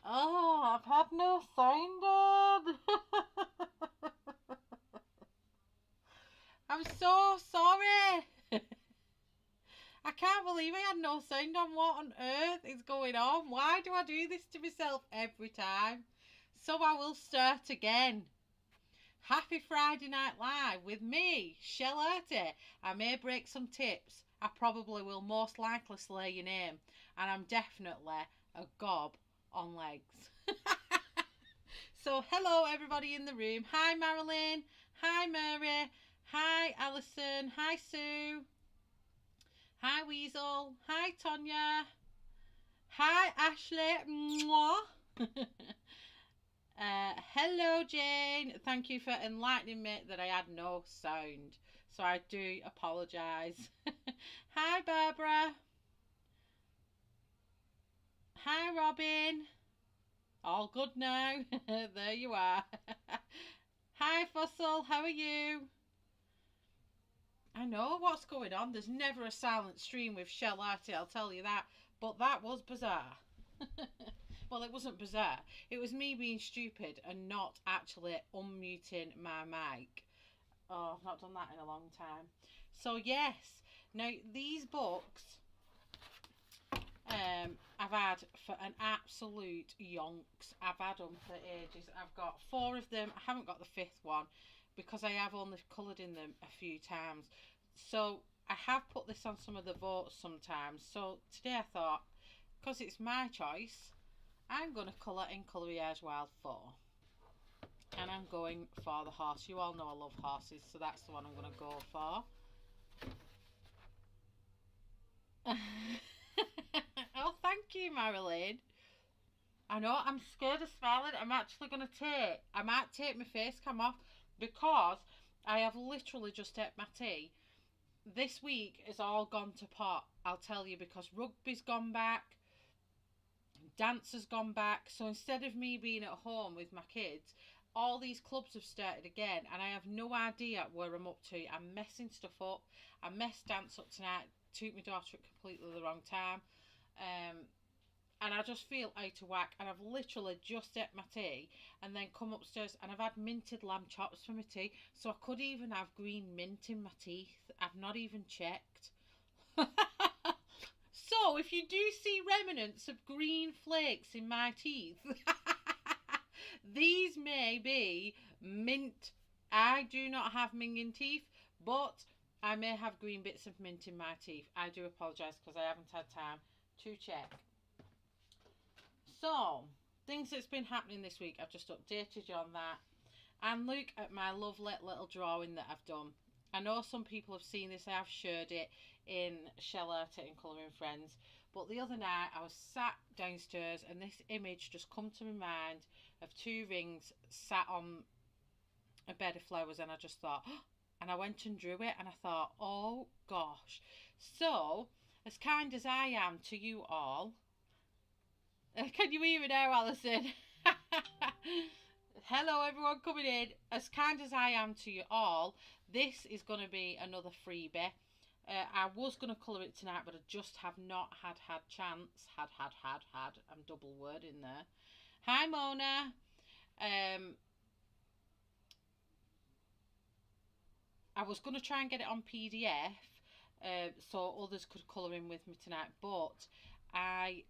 Oh, I've had no sound on. I'm so sorry. I can't believe I had no sound on. What on earth is going on? Why do I do this to myself every time? So I will start again. Happy Friday Night Live with me, Charlotte. I may break some tips. I probably will most likely slay your name. And I'm definitely a gob on legs. So, hello everybody in the room. Hi Marilyn. Hi Mary. Hi Alison. Hi Sue. Hi Weasel. Hi Tonya. Hi Ashley. Mwah. Hello Jane. Thank you for enlightening me that I had no sound. So I do apologise. Hi Barbara. Hi Robin. All good now. There you are. Hi Fussel. How are you? I know what's going on. There's never a silent stream with Shell Arty, I'll tell you that. But that was bizarre. Well, it wasn't bizarre. It was me being stupid and not actually unmuting my mic. Oh, I've not done that in a long time. So, yes. Now, these books I've had for an absolute yonks. I've had them for ages. I've got 4 of them. I haven't got the 5th one because I have only coloured in them a few times. So I have put this on some of the votes sometimes. So today I thought, because it's my choice, I'm going to colour in Coloriage Wild 4. And I'm going for the horse. You all know I love horses, so that's the one I'm going to go for. Oh, thank you, Marilyn. I know, I'm scared of smiling. I might take my face cam off because I have literally just ate my tea. This week is all gone to pot, I'll tell you, because rugby's gone back, dance has gone back. So instead of me being at home with my kids, all these clubs have started again and I have no idea where I'm up to. I'm messing stuff up. I messed dance up tonight, took my daughter at completely the wrong time. And I just feel out of whack. And I've literally just ate my tea and then come upstairs and I've had minted lamb chops for my tea. So I could even have green mint in my teeth. I've not even checked. So if you do see remnants of green flakes in my teeth, these may be mint. I do not have minging teeth, but I may have green bits of mint in my teeth. I do apologise because I haven't had time to check. So, things that's been happening this week, I've just updated you on that. And look at my lovely little drawing that I've done. I know some people have seen this, I have shared it in Shell Art and Colouring Friends. But the other night I was sat downstairs and this image just come to my mind of 2 rings sat on a bed of flowers and I just thought, oh, and I went and drew it and I thought, oh gosh. So, as kind as I am to you all, can you hear me now, Alison? Hello, everyone coming in. As kind as I am to you all, this is going to be another freebie. I was going to colour it tonight, but I just have not had chance. Had. I'm double word in there. Hi, Mona. I was going to try and get it on PDF so others could colour in with me tonight, but I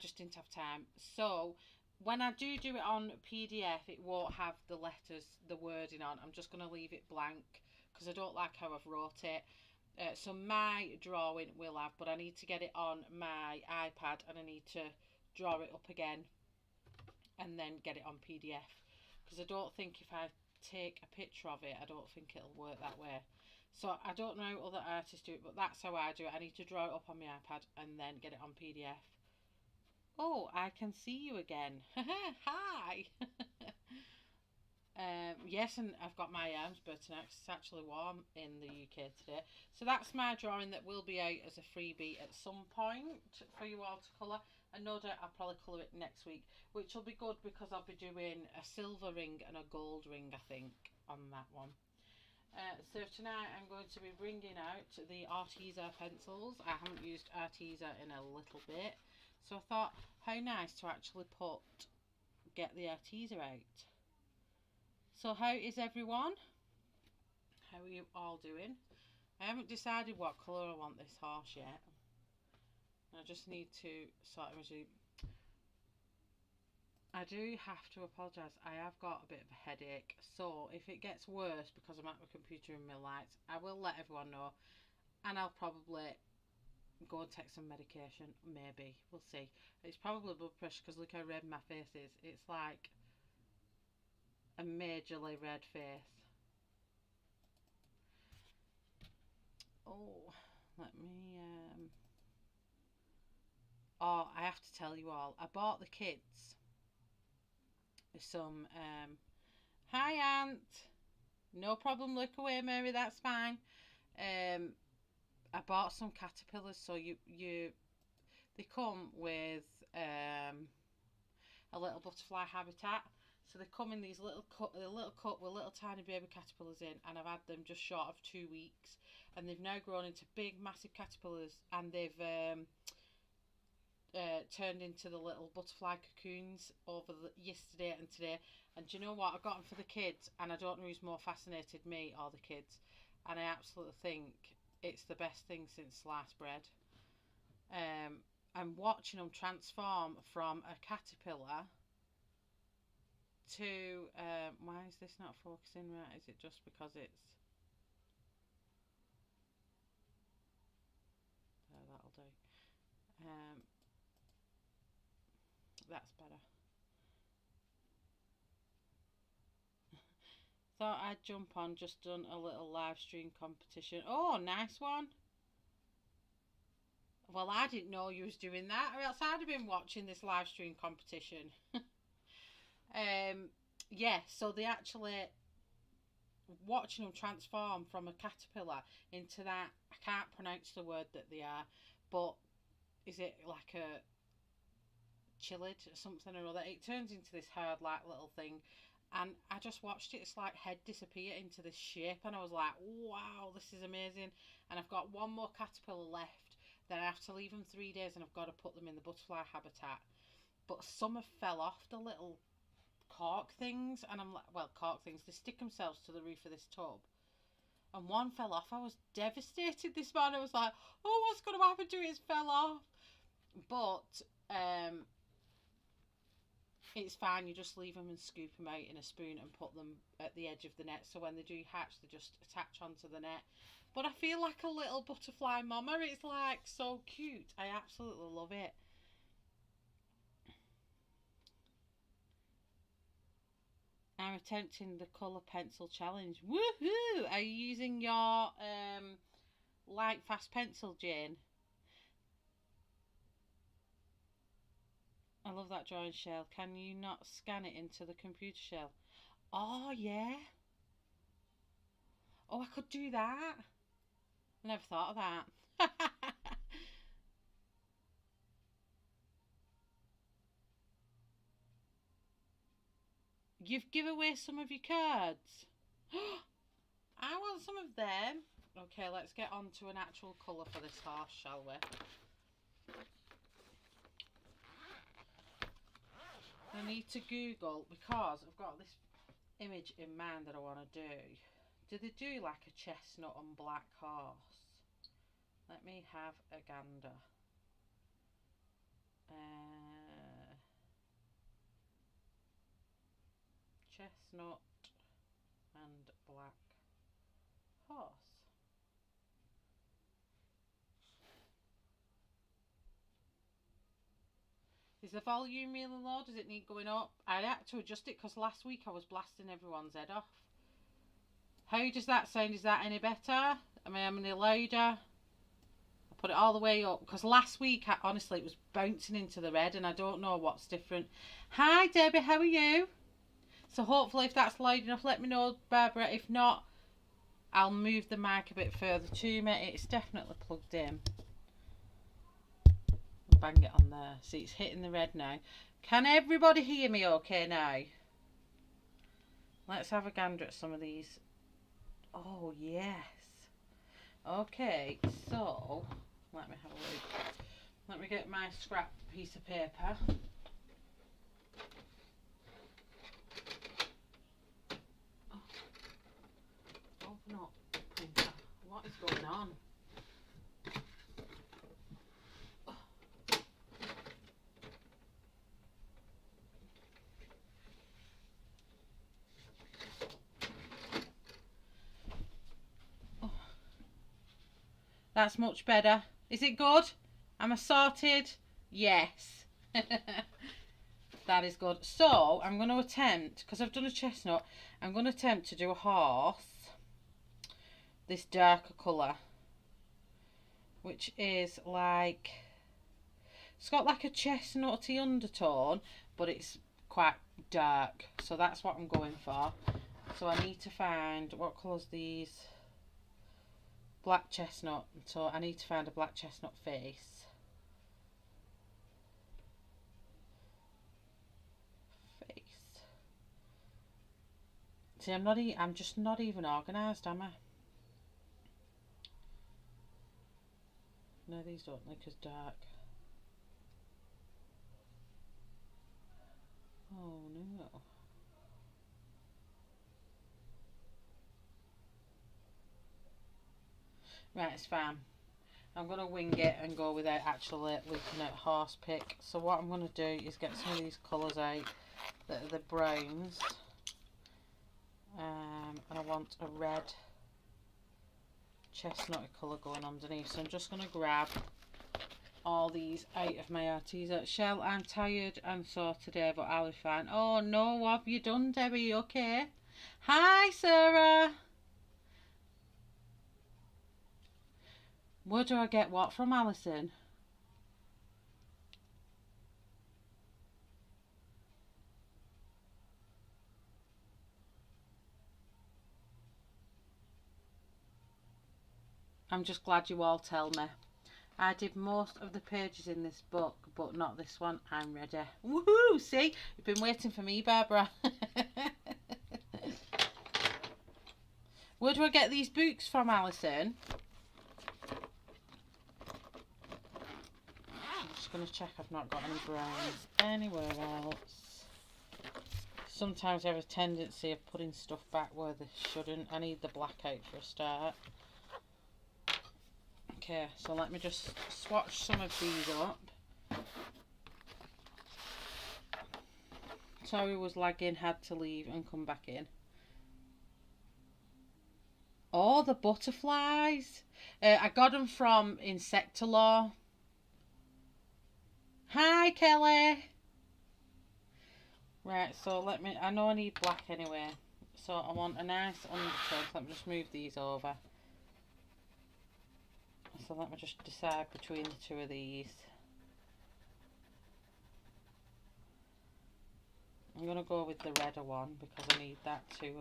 just didn't have time. So when I do it on PDF, it won't have the letters, the wording on. I'm just going to leave it blank because I don't like how I've wrote it. So my drawing will have, but I need to get it on my iPad and I need to draw it up again and then get it on PDF because I don't think if I take a picture of it, I don't think it'll work that way. So I don't know how other artists do it, but that's how I do it. I need to draw it up on my iPad and then get it on PDF. Oh, I can see you again. Hi. Yes, and I've got my arms but tonight. It's actually warm in the UK today. So that's my drawing that will be out as a freebie at some point for you all to colour. And no doubt I'll probably colour it next week, which will be good because I'll be doing a silver ring and a gold ring, I think, on that one. So tonight I'm going to be bringing out the Arteza pencils. I haven't used Arteza in a little bit. So I thought, how nice to actually get the Arteza out. So how is everyone? How are you all doing? I haven't decided what colour I want this horse yet. I just need to sort of I do have to apologise. I have got a bit of a headache. So if it gets worse because I'm at my computer and my lights, I will let everyone know. And I'll probably go and take some medication. Maybe. We'll see. It's probably blood pressure because look how red my face is. It's like a majorly red face. Oh, let me... Oh, I have to tell you all. I bought the kids some... Hi, Aunt. No problem. Look away, Mary. That's fine. I bought some caterpillars. So they come with a little butterfly habitat. So they come in these little cup with little tiny baby caterpillars in, and I've had them just short of 2 weeks, and they've now grown into big, massive caterpillars, and they've turned into the little butterfly cocoons over yesterday and today. And do you know what? I got them for the kids, and I don't know who's more fascinated, me or the kids. And I absolutely think it's the best thing since sliced bread. I'm watching them transform from a caterpillar to why is this not focusing right? Is it just because it's that'll do. That's better. Thought I'd jump on, just done a little live stream competition. Oh, nice one. Well, I didn't know you was doing that, or else I'd have been watching this live stream competition. Yeah, so they actually watching them transform from a caterpillar into that, I can't pronounce the word that they are, but is it like a chillid or something or other? It turns into this hard like little thing, and I just watched its like head disappear into this shape, and I was like, wow, this is amazing. And I've got one more caterpillar left. Then I have to leave them 3 days, and I've got to put them in the butterfly habitat. But some have fell off the little cork things, and I'm like, well, cork things, they stick themselves to the roof of this tub, and one fell off. I was devastated this morning. I was like, oh, what's going to happen to it? It's fell off. But it's fine. You just leave them and scoop them out in a spoon and put them at the edge of the net, so when they do hatch, they just attach onto the net. But I feel like a little butterfly mama. It's like so cute. I absolutely love it. I'm attempting the colour pencil challenge. Woohoo! Are you using your light fast pencil, Jane? I love that drawing shell. Can you not scan it into the computer shell? Oh, yeah. Oh, I could do that. I never thought of that. You've given away some of your cards. I want some of them. Okay, let's get on to an actual colour for this horse, shall we? I need to Google, because I've got this image in mind that I want to do. Do they do like a chestnut and black horse? Let me have a gander. Chestnut and black horse. Is the volume really low? Does it need going up? I had to adjust it because last week I was blasting everyone's head off. How does that sound? Is that any better? Am I any louder? I put it all the way up because last week, honestly, it was bouncing into the red, and I don't know what's different. Hi, Debbie. How are you? So hopefully if that's loud enough, let me know, Barbara. If not, I'll move the mic a bit further to me. It's definitely plugged in. Bang it on there. See, it's hitting the red now. Can everybody hear me okay now? Let's have a gander at some of these. Oh, yes. Okay, so let me have a look. Let me get my scrap piece of paper. Open up, printer. What is going on? That's much better. Is it good? Am I sorted? Yes. That is good. So, I'm going to attempt, because I've done a chestnut, I'm going to attempt to do a horse. This darker colour. Which is like... It's got like a chestnutty undertone, but it's quite dark. So that's what I'm going for. So I need to find... What colour's these? Black chestnut, so I need to find a black chestnut face. See, I'm just not even organised, am I? No, these don't look as dark. Oh no. Right, it's fine. I'm going to wing it and go without actually looking at horse pick. So what I'm going to do is get some of these colours out that are the browns. And I want a red chestnut colour going underneath. So I'm just going to grab all these out of my Arteza shell. I'm tired and sore today, but I'll be fine. Oh no, what have you done, Debbie? You okay? Hi, Sarah. Where do I get what from, Alison? I'm just glad you all tell me. I did most of the pages in this book, but not this one. I'm ready. Woohoo! See? You've been waiting for me, Barbara. Where do I get these books from, Alison? I'm just going to check I've not got any browns anywhere else. Sometimes I have a tendency of putting stuff back where they shouldn't. I need the black out for a start. Okay, so let me just swatch some of these up. Sorry, was lagging, had to leave and come back in. Oh, the butterflies. I got them from Insectalaw. Hi, Kelly. Right, so let me... I know I need black anyway. So I want a nice undertone. So let me just move these over. So let me just decide between the two of these. I'm going to go with the redder one because I need that to...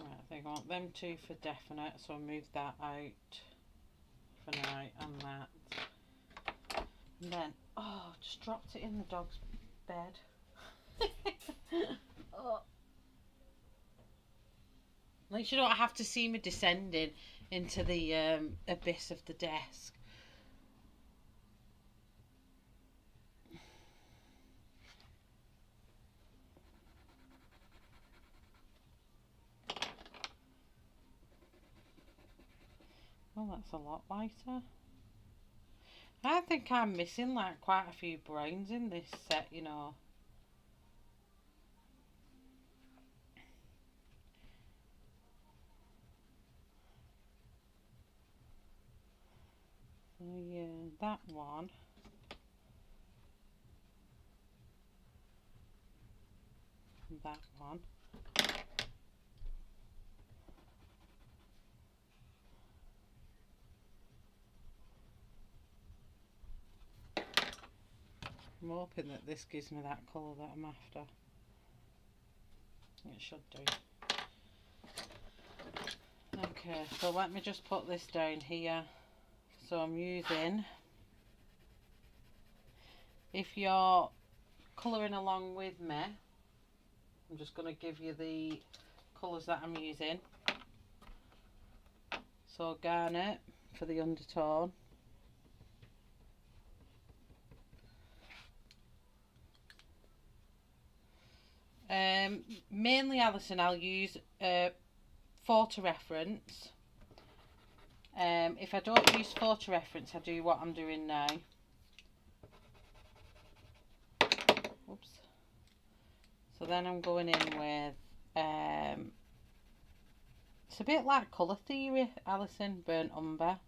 I think I want them two for definite, so I'll move that out for now and that. And then, oh, just dropped it in the dog's bed. Oh. At least you don't have to see me descending into the abyss of the desk. Oh, that's a lot lighter. I think I'm missing like quite a few browns in this set, you know. So yeah, that one. That one. I'm hoping that this gives me that colour that I'm after. It should do. Okay, so let me just put this down here. So I'm using, if you're colouring along with me, I'm just going to give you the colours that I'm using. So garnet for the undertone. Mainly, Alison, I'll use photo reference. If I don't use photo reference, I do what I'm doing now. Oops. So then I'm going in with, it's a bit like colour theory, Alison, burnt umber.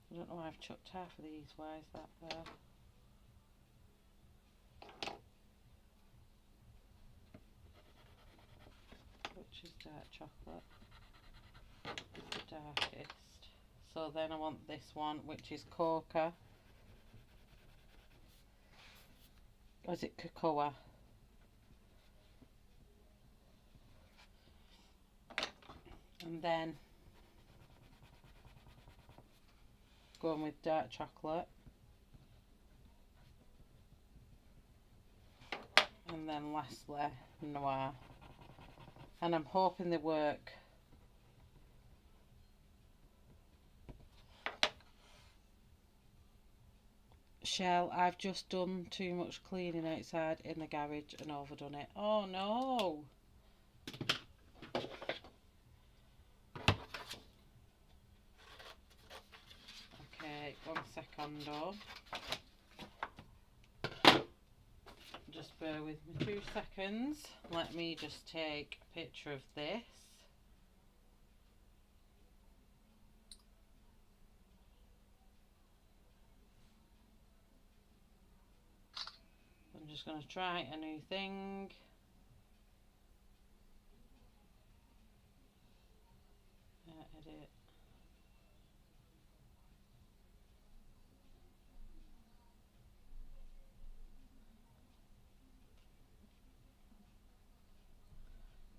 I don't know why I've chucked half of these. Why is that there? Which is dark chocolate? It's the darkest. So then I want this one, which is coca. Or is it cocoa? And then going with dark chocolate. And then lastly, noir. And I'm hoping they work. Shell, I've just done too much cleaning outside in the garage and overdone it. Oh no! Okay, 1 second. Just bear with me 2 seconds. Let me just take a picture of this. I'm just going to try a new thing. Edit.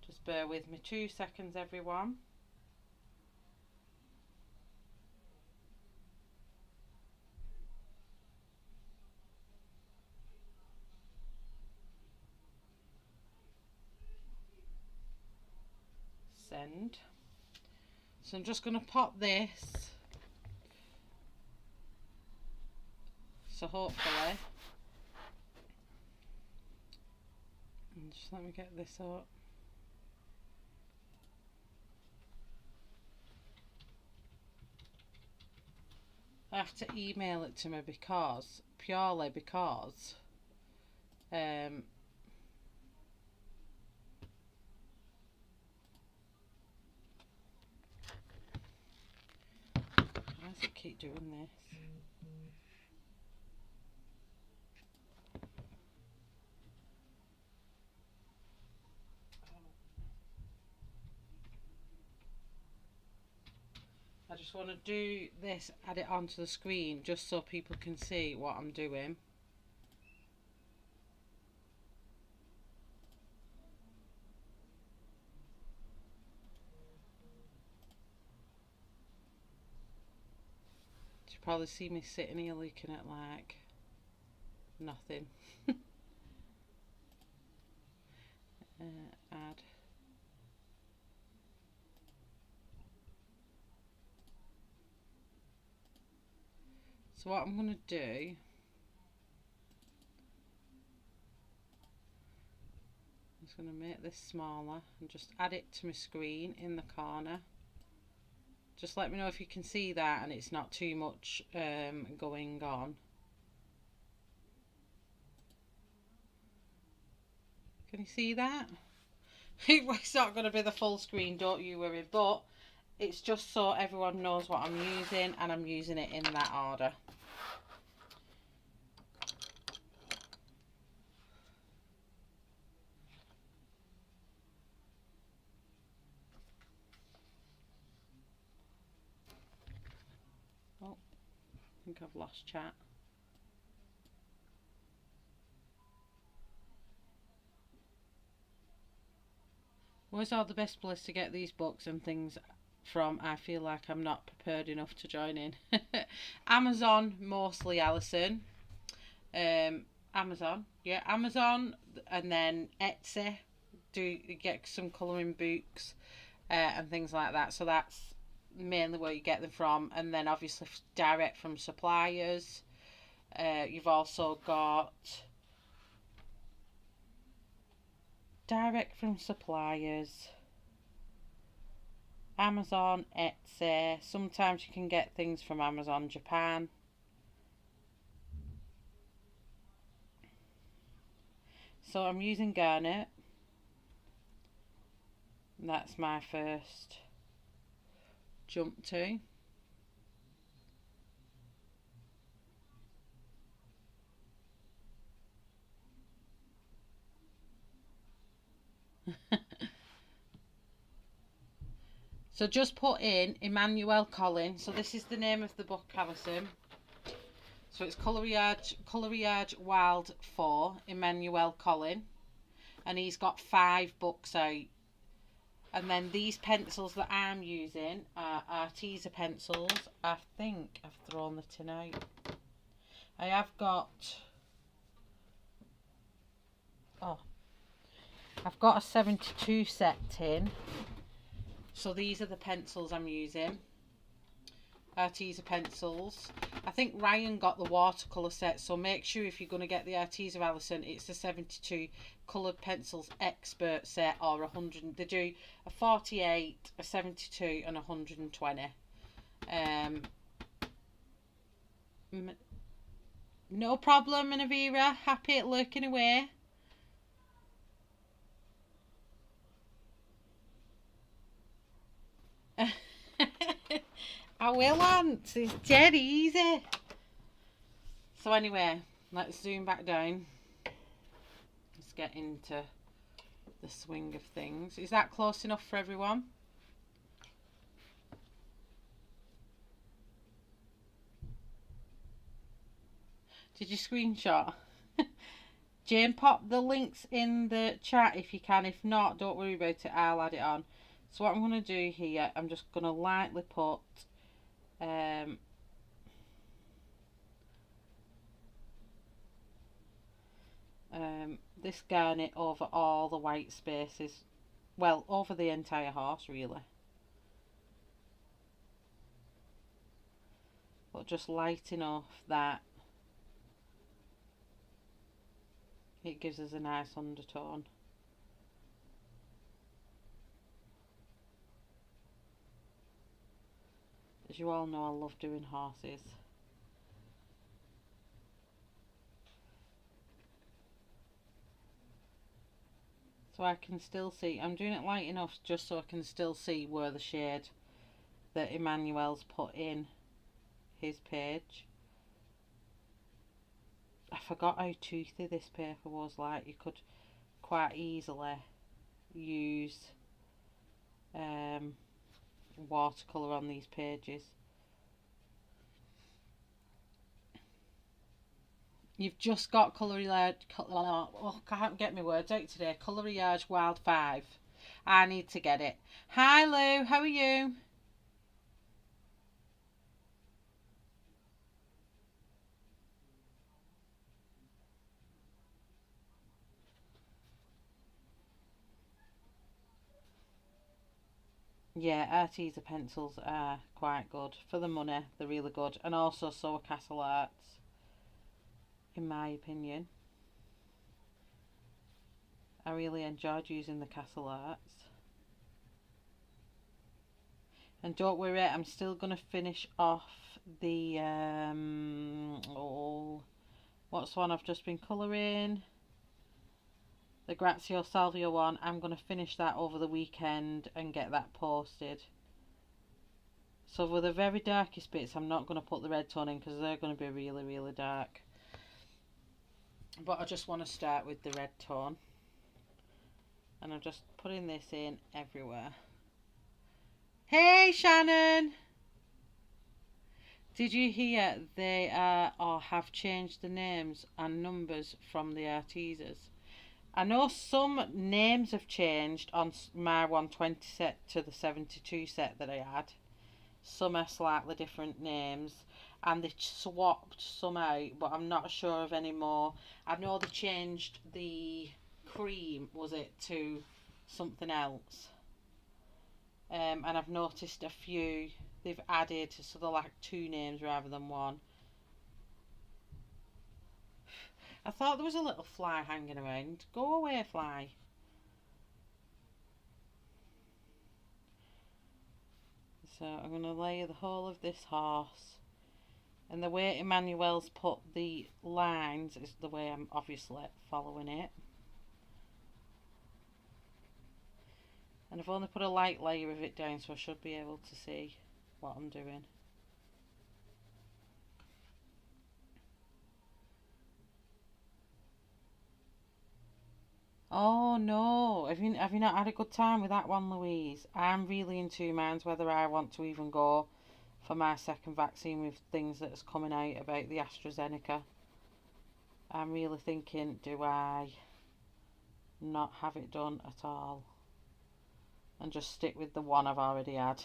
Just bear with me 2 seconds, everyone. Send. So I'm just going to pop this. So hopefully, and just let me get this up. I have to email it to me because, purely because, why does it keep doing this? I just want to do this, add it onto the screen just so people can see what I'm doing. You probably see me sitting here looking at like nothing. Add. So what I'm going to do, I'm just going to make this smaller and just add it to my screen in the corner. Just let me know if you can see that and it's not too much going on. Can you see that? It's not going to be the full screen, don't you worry, but it's just so everyone knows what I'm using and I'm using it in that order. think I've lost chat. Where's all the best place to get these books and things from? I feel like I'm not prepared enough to join in. Amazon, mostly, Alison. Amazon, yeah, Amazon, and then Etsy. Do get some colouring books and things like that. So that's mainly where you get them from, and then obviously direct from suppliers. You've also got direct from suppliers, Amazon, Etsy. Sometimes you can get things from Amazon Japan. So I'm using garnet. And that's my first jump to. So just put in Emmanuelle Colin. So this is the name of the book, Alison. So it's Coloriage Wild 4, Emmanuelle Colin. And he's got 5 books out. And then these pencils that I'm using are Arteza Pencils. I think I've thrown the tin out. I have got... Oh. I've got a 72 set tin. So these are the pencils I'm using. Arteza Pencils. I think Ryan got the watercolour set, so make sure if you're going to get the Arteza, Alison, it's the 72 coloured pencils expert set, or 100. They do a 48, a 72 and 120. No problem, Minavira. Happy at lurking away. I will, Aunt. It's dead easy. So anyway, let's zoom back down. Let's get into the swing of things. Is that close enough for everyone? Did you screenshot? Jane, pop the links in the chat if you can. If not, don't worry about it. I'll add it on. So what I'm going to do here, I'm just going to lightly put this garnet over all the white spaces. Well, over the entire horse, really. But just lighting off that. It gives us a nice undertone. As you all know, I love doing horses. So I can still see, I'm doing it light enough just so I can still see where the shade that Emmanuelle's put in his page. I forgot how toothy this paper was. Like, you could quite easily use watercolour on these pages. You've just got Coloriage, oh, I can't get my words out today. Coloriage Wild 5. I need to get it. Hi Lou, how are you? Yeah, Arteza pencils are quite good. For the money, they're really good. And also so are Castle Arts, in my opinion. I really enjoyed using the Castle Arts. And don't worry, I'm still going to finish off the, what's the one I've just been colouring? The Grazio Salvio one. I'm going to finish that over the weekend and get that posted. So for the very darkest bits, I'm not going to put the red tone in because they're going to be really, really dark. But I just want to start with the red tone. And I'm just putting this in everywhere. Hey Shannon! Did you hear they are or have changed the names and numbers from the Artezas? I know some names have changed on my 120 set to the 72 set that I had. Some are slightly different names, and they swapped some out, but I'm not sure of any more. I know they changed the cream, was it, to something else. And I've noticed a few they've added, so they're like two names rather than one. I thought there was a little fly hanging around. Go away, fly. So I'm going to lay the whole of this horse. And the way Emmanuelle's put the lines is the way I'm obviously following it. And I've only put a light layer of it down, so I should be able to see what I'm doing. Oh no, have you not had a good time with that one, Louise? I'm really in two minds whether I want to even go for my second vaccine with things that's coming out about the AstraZeneca. I'm really thinking, do I not have it done at all and just stick with the one I've already had?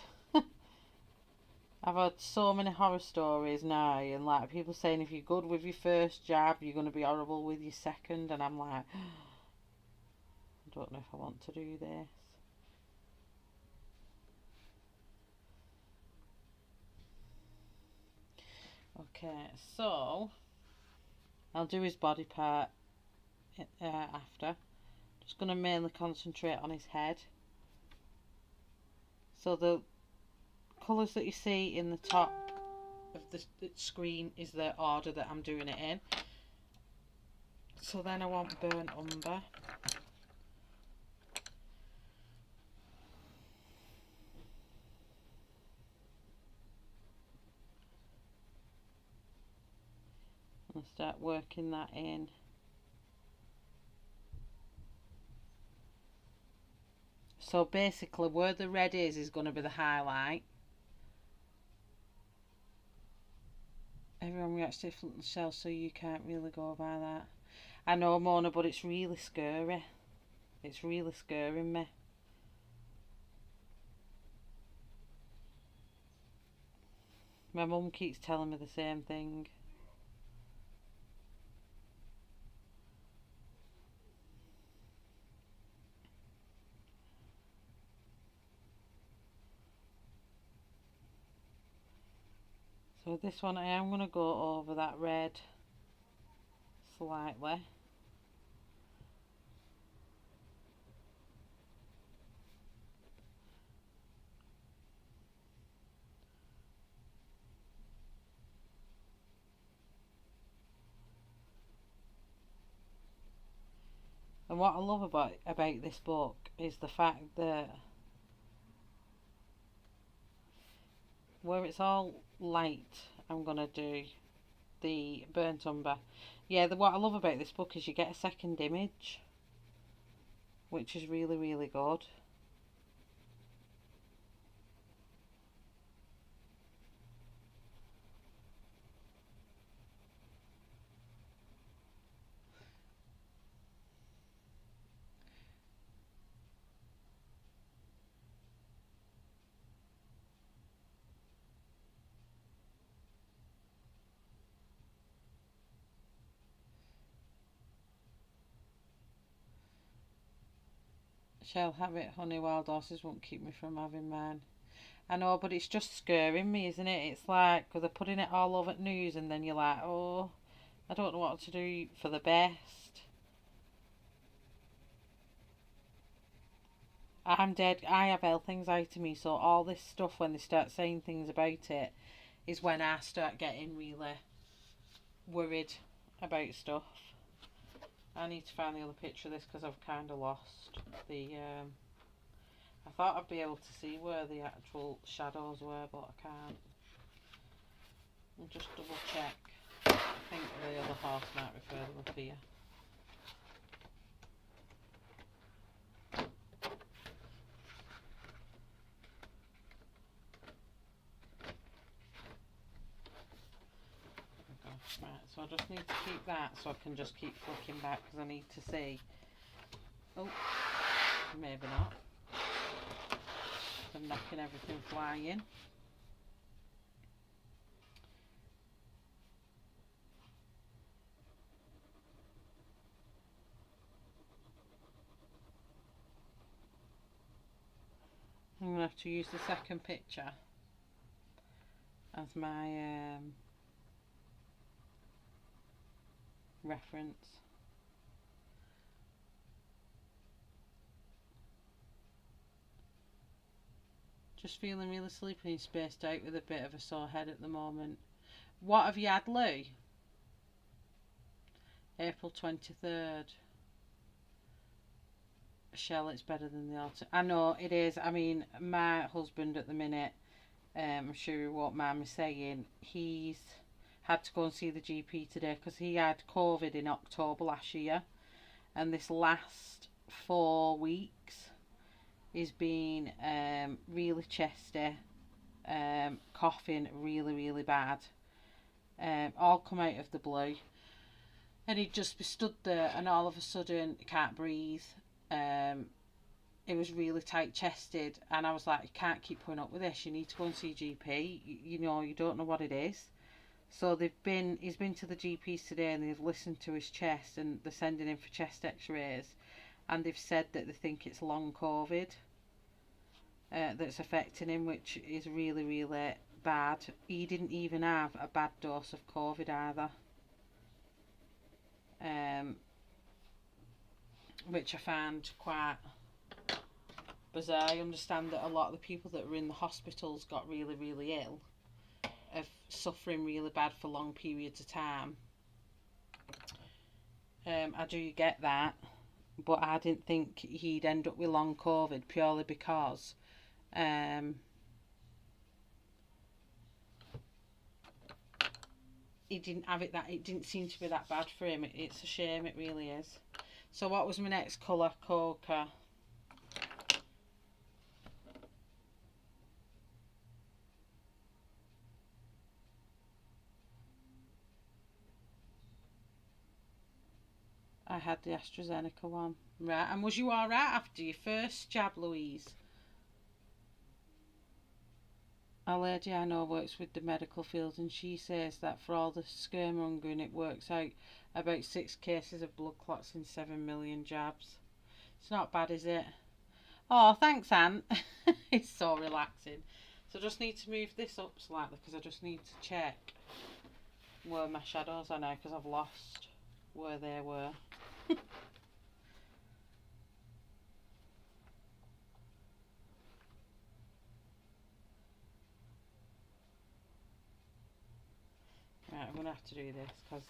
I've had so many horror stories now, and like people saying if you're good with your first jab, you're going to be horrible with your second, and I'm like, I don't know if I want to do this. Okay, so I'll do his body part after. Just going to mainly concentrate on his head. So the colours that you see in the top of the screen is the order that I'm doing it in. So then I want burnt umber. And start working that in. So basically where the red is going to be the highlight. Everyone reacts different themselves, so you can't really go by that. I know, Mona, but it's really scary. It's really scaring me. My mum keeps telling me the same thing. So this one I am going to go over that red slightly. And what I love about this book is the fact that where it's all light, I'm going to do the burnt umber. Yeah, what I love about this book is you get a second image, which is really, really good. Shall have it, honey. Wild horses won't keep me from having mine. I know, but it's just scaring me, isn't it? It's like, because they're putting it all over the news, and then you're like, oh, I don't know what to do for the best. I'm dead. I have health anxiety, so all this stuff, when they start saying things about it, is when I start getting really worried about stuff. I need to find the other picture of this because I've kind of lost the... I thought I'd be able to see where the actual shadows were, but I can't. I'll just double check. I think the other horse might be further up here. So I just need to keep that so I can just keep flicking back because I need to see. Oh, maybe not. I'm knocking everything flying. I'm going to have to use the second picture as my reference. Just feeling really sleepy and spaced out with a bit of a sore head at the moment. What have you had, Lou? April 23rd. Shell, it's better than the autumn. I know it is. I mean, my husband at the minute, I'm sure he won't mind me saying, he's had to go and see the GP today because he had COVID in October last year, and this last 4 weeks he's been really chesty, coughing really bad, all come out of the blue, and he'd just be stood there and all of a sudden he can't breathe. It was really tight chested, and I was like, you can't keep putting up with this, you need to go and see GP. You know, you don't know what it is. So he's been to the GPs today, and they've listened to his chest, and they're sending him for chest x-rays, and they've said that they think it's long COVID that's affecting him, which is really bad. He didn't even have a bad dose of COVID either, which I found quite bizarre. I understand that a lot of the people that were in the hospitals got really ill, of suffering really bad for long periods of time. I do get that, but I didn't think he'd end up with long COVID purely because he didn't have it, that it didn't seem to be that bad for him. It's a shame, it really is. So what was my next colour? Coca. I had the AstraZeneca one. Right, and was you alright after your first jab, Louise? A lady I know works with the medical field, and she says that for all the scaremongering, it works out about 6 cases of blood clots in 7 million jabs. It's not bad, is it? Oh, thanks, Aunt. It's so relaxing. So I just need to move this up slightly because I just need to check where my shadows are now, because I've lost where they were. Right, I'm going to have to do this because,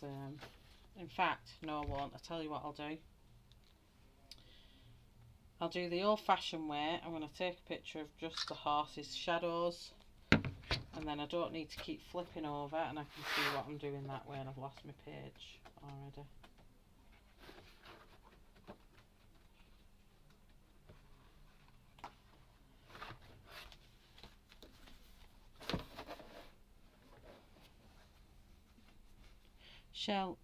in fact, no I won't. I'll tell you what I'll do. I'll do the old-fashioned way. I'm going to take a picture of just the horse's shadows, and then I don't need to keep flipping over, and I can see what I'm doing that way, and I've lost my page already. Shell,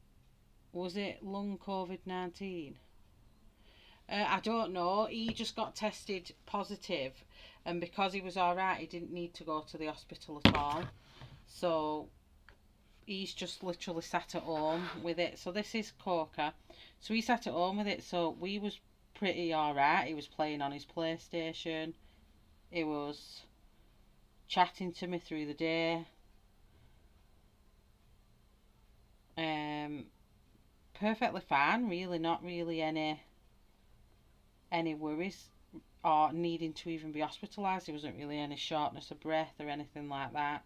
was it long COVID-19? I don't know. He just got tested positive, and because he was alright, he didn't need to go to the hospital at all. So he's just literally sat at home with it. So this is Coca. So he sat at home with it. So we was pretty alright. He was playing on his PlayStation. He was chatting to me through the day. Perfectly fine, really, not really any worries or needing to even be hospitalised. There wasn't really any shortness of breath or anything like that.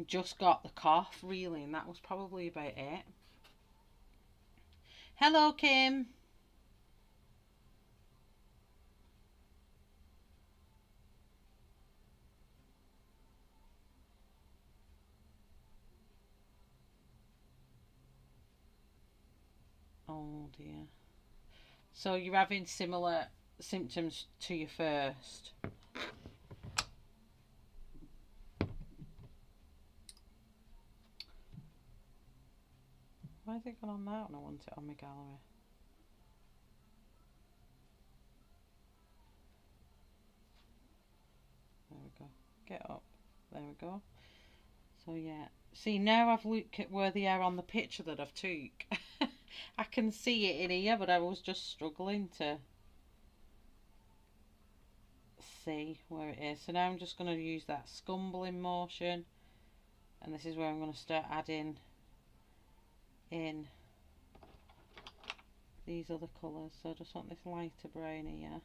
Just got the cough, really, and that was probably about it. Hello, Kim. Oh dear. So you're having similar symptoms to your first? Why has it gone on that when I want it on my gallery? There we go. Get up. There we go. So yeah. See, now I've looked at where they are on the picture that I've took. I can see it in here, but I was just struggling to see where it is. So now I'm just going to use that scumbling motion, and this is where I'm going to start adding in these other colours. So I just want this lighter brown here.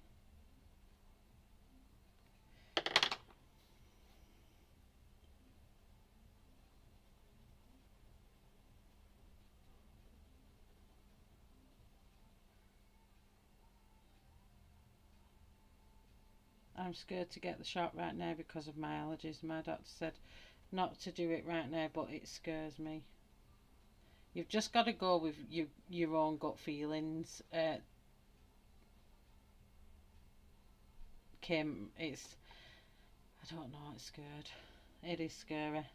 I'm scared to get the shot right now because of my allergies. My doctor said not to do it right now, but it scares me. You've just got to go with your own gut feelings. Kim, I don't know, it's scared. It is scary.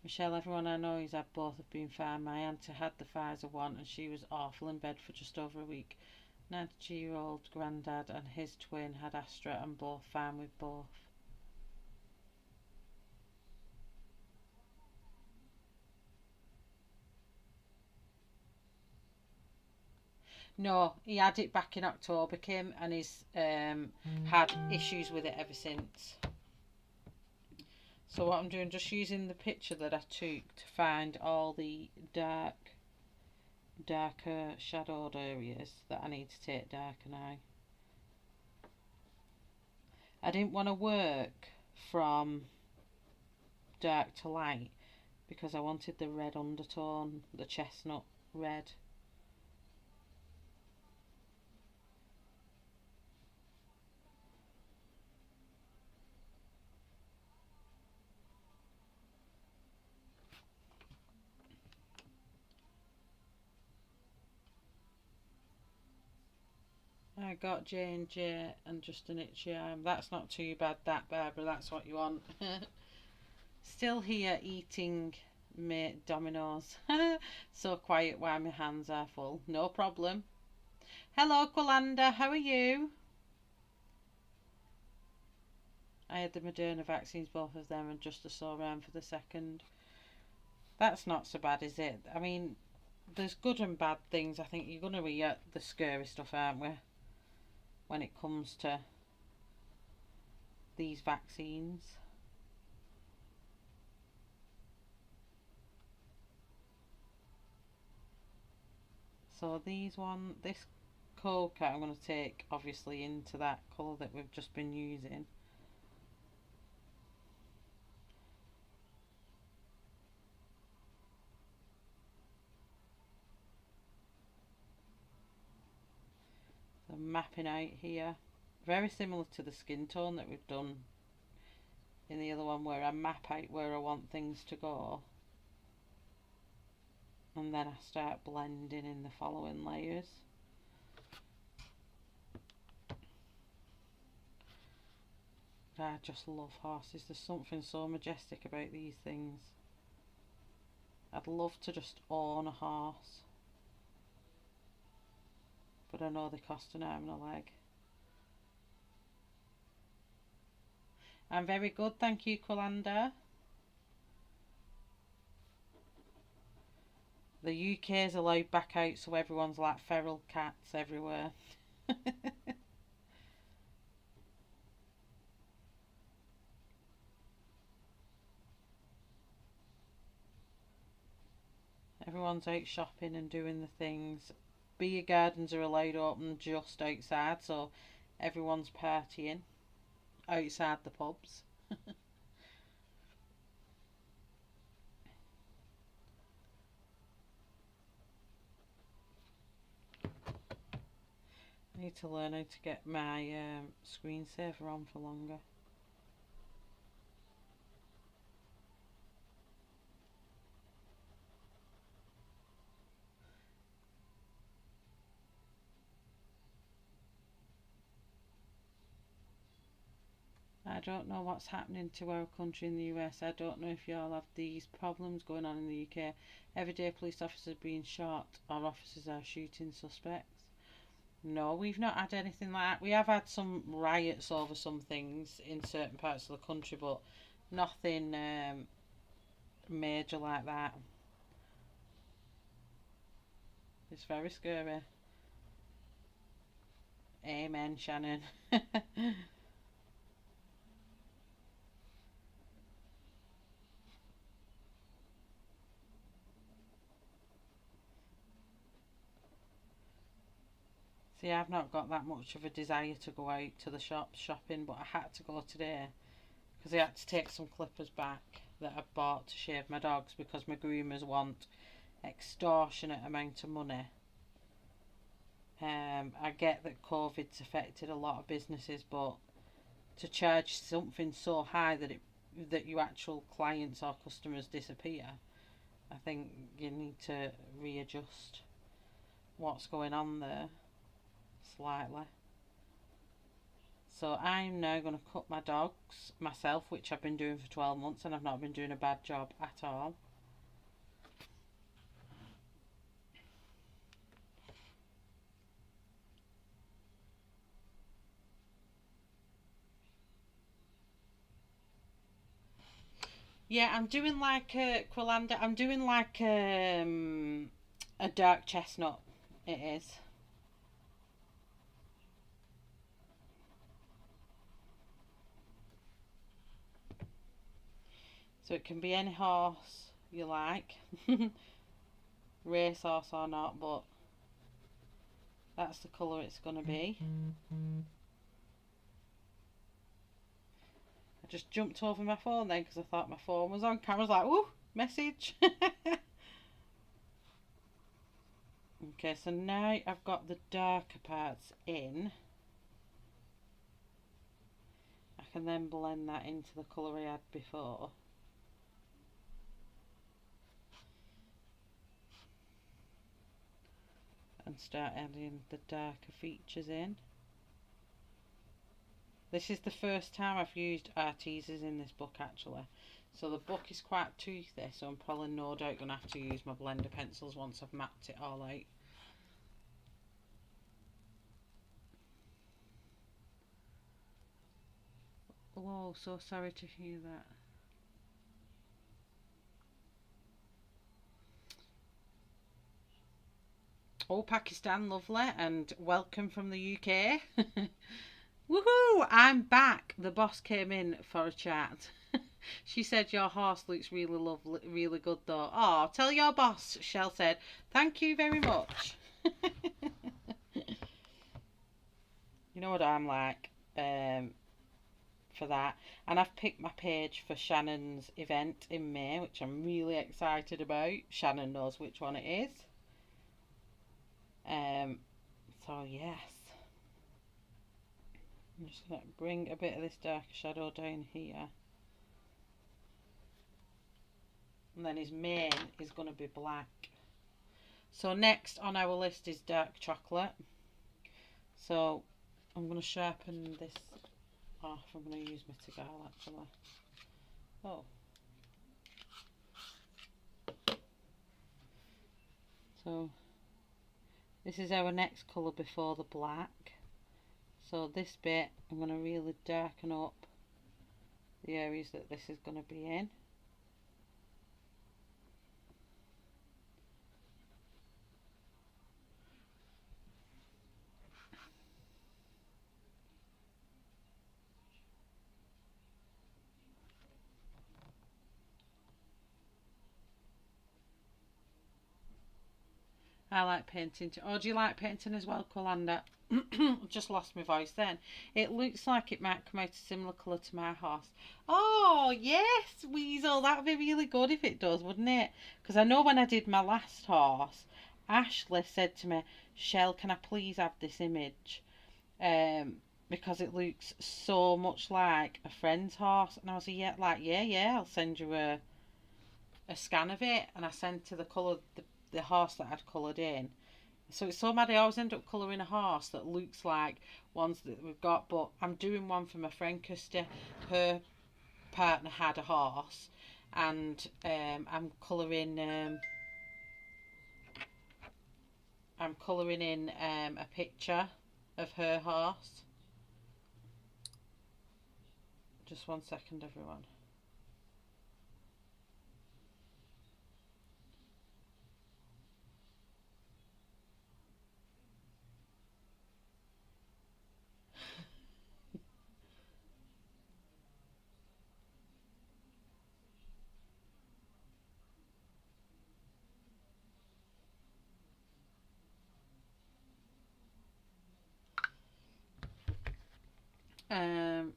Michelle, everyone I know who's had both have been fine. My auntie had the Pfizer one and she was awful in bed for just over a week. 92-year-old granddad and his twin had Astra and both fine with both. No, he had it back in October, Kim, and he's had issues with it ever since. So what I'm doing, just using the picture that I took to find all the darker shadowed areas that I need to take darker now. I didn't want to work from dark to light because I wanted the red undertone, the chestnut red. I got J&J and just an itchy arm. That's not too bad, that, Barbara. That's what you want. Still here eating Dominoes. So quiet while my hands are full. No problem. Hello, Colanda. How are you? I had the Moderna vaccines, both of them, and just a sore arm for the second. That's not so bad, is it? I mean, there's good and bad things. I think you're going to hear the scary stuff, aren't we? When it comes to these vaccines. So this coca I'm going to take obviously into that colour that we've just been using. So mapping out here, very similar to the skin tone that we've done in the other one, where I map out where I want things to go and then I start blending in the following layers. I just love horses. There's something so majestic about these things. I'd love to just own a horse, but I know they cost an arm and a leg. I'm very good, thank you, Colanda. The UK's allowed back out, so everyone's like feral cats everywhere. Everyone's out shopping and doing the things. Beer gardens are allowed open just outside, so everyone's partying outside the pubs. I need to learn how to get my screensaver on for longer. don't know what's happening to our country in the US. I don't know if y'all have these problems going on in the UK. Everyday police officers being shot or officers are shooting suspects. No, we've not had anything like that. We have had some riots over some things in certain parts of the country, but nothing major like that. It's very scary. Amen, Shannon. See, I've not got that much of a desire to go out to the shops shopping, but I had to go today because I had to take some clippers back that I bought to shave my dogs because my groomers want extortionate amount of money. I get that COVID's affected a lot of businesses, but to charge something so high that your actual clients or customers disappear, I think you need to readjust what's going on there slightly. So I'm now going to cut my dogs myself, which I've been doing for 12 months and I've not been doing a bad job at all. Yeah, I'm doing like a Quilanda. I'm doing like a dark chestnut. It is. So it can be any horse you like, racehorse or not, but that's the colour it's going to be. I just jumped over my phone then because I thought my phone was on camera. I was like, ooh, message. Okay, so now I've got the darker parts in, I can then blend that into the colour I had before. And start adding the darker features in. This is the first time I've used Artezas in this book actually. So the book is quite toothy, so I'm probably no doubt going to have to use my blender pencils once I've mapped it all out. Oh, so sorry to hear that. Oh, Pakistan, lovely, and welcome from the UK. Woohoo! I'm back. The boss came in for a chat. She said your horse looks really lovely, really good though. Oh, tell your boss, Shell said. Thank you very much. You know what I'm like for that. And I've picked my page for Shannon's event in May, which I'm really excited about. Shannon knows which one it is. So yes. I'm just going to bring a bit of this dark shadow down here. And then his mane is going to be black. So next on our list is dark chocolate. So I'm going to sharpen this off. I'm going to use my Tagal actually. Oh. So this is our next colour before the black. So this bit I'm going to really darken up the areas that this is going to be in. I like painting. Oh, do you like painting as well, Colanda? Just lost my voice then. It looks like it might come out a similar colour to my horse. Oh, yes, Weasel. That would be really good if it does, wouldn't it? Because I know when I did my last horse, Ashley said to me, Shell, can I please have this image? Because it looks so much like a friend's horse. And I was like, yeah, I'll send you a scan of it. And I sent her the colour, the horse that I'd coloured in. So it's so mad, I always end up colouring a horse that looks like ones that we've got, but I'm doing one for my friend Kirsty. Her partner had a horse, and I'm colouring in a picture of her horse. Just 1 second, everyone. Um,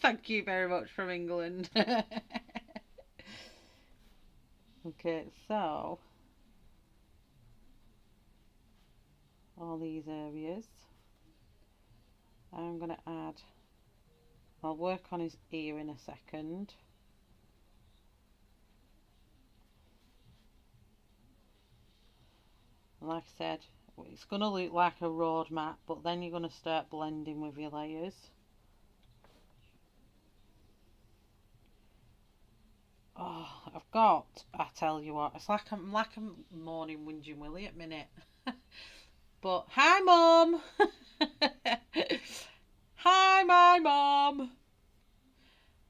Thank you very much from England. Okay, so all these areas, I'm going to add, I'll work on his ear in a second. Like I said, it's going to look like a road map, but then you're going to start blending with your layers. Oh, I tell you what, it's like I'm moaning, whinging Willie at minute. But hi, Mum. Hi, my mum.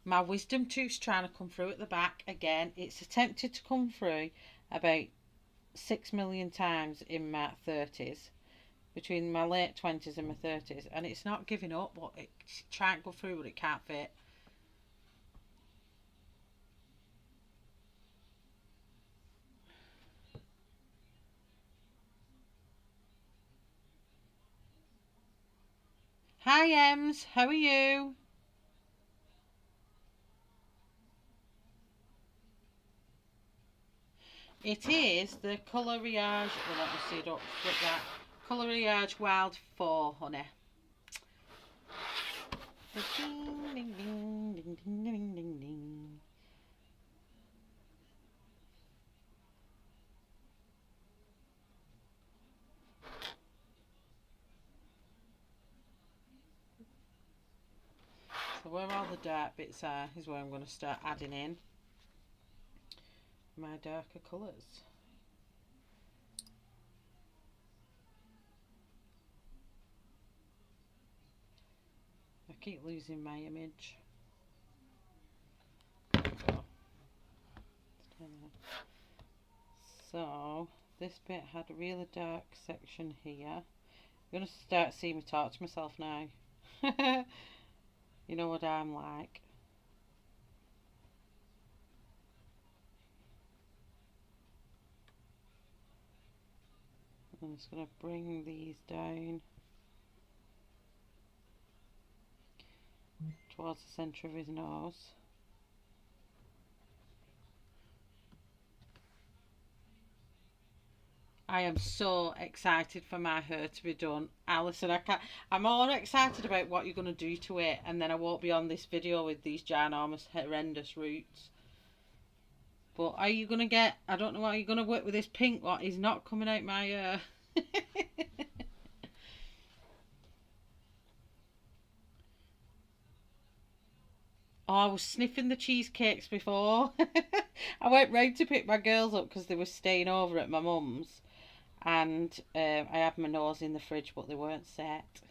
My wisdom tooth's trying to come through at the back again. It's attempted to come through about 6 million times in my 30s, between my late 20s and my 30s, and it's not giving up, but it's trying to go through, but it can't fit. Hi, Ems. How are you? It is the Coloriage. Well, let me see. Don't flip that. Coloriage Wild 4, honey. Ding, ding, ding, ding, ding, ding, ding, ding. So where all the dark bits are is where I'm going to start adding in my darker colours. I keep losing my image. So this bit had a really dark section here. I'm going to start seeing me talk to myself now. You know what I'm like. I'm just going to bring these down towards the centre of his nose. I am so excited for my hair to be done. Alison, I'm all excited about what you're going to do to it, and then I won't be on this video with these ginormous horrendous roots. But are you going to get, I don't know, are you going to work with this pink what is not coming out my hair? Oh, I was sniffing the cheesecakes before. I went round to pick my girls up because they were staying over at my mum's, and I had my nose in the fridge, but they weren't set.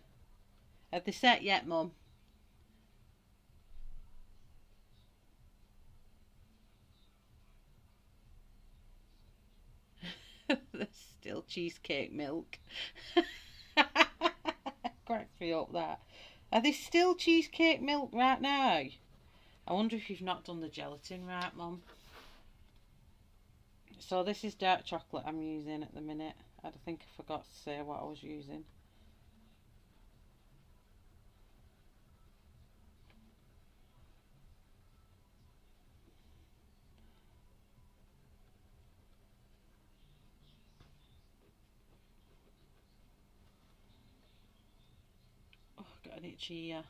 Have they set yet, Mum? There's still cheesecake milk. Cracks me up, that. Are they still cheesecake milk right now? I wonder if you've not done the gelatin right, Mum. So this is dark chocolate I'm using at the minute. I think I forgot to say what I was using. Oh, got an itchy ear.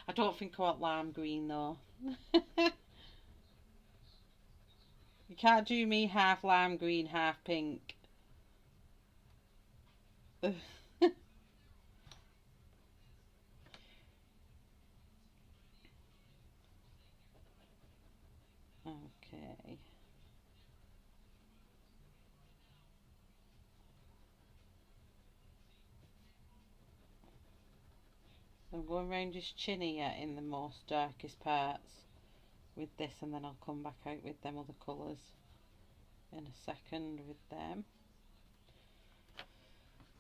I don't think I want lime green though. You can't do me half lime green, half pink. Okay. I'm going round his chin here in the most darkest parts with this, and then I'll come back out with them other colours in a second with them.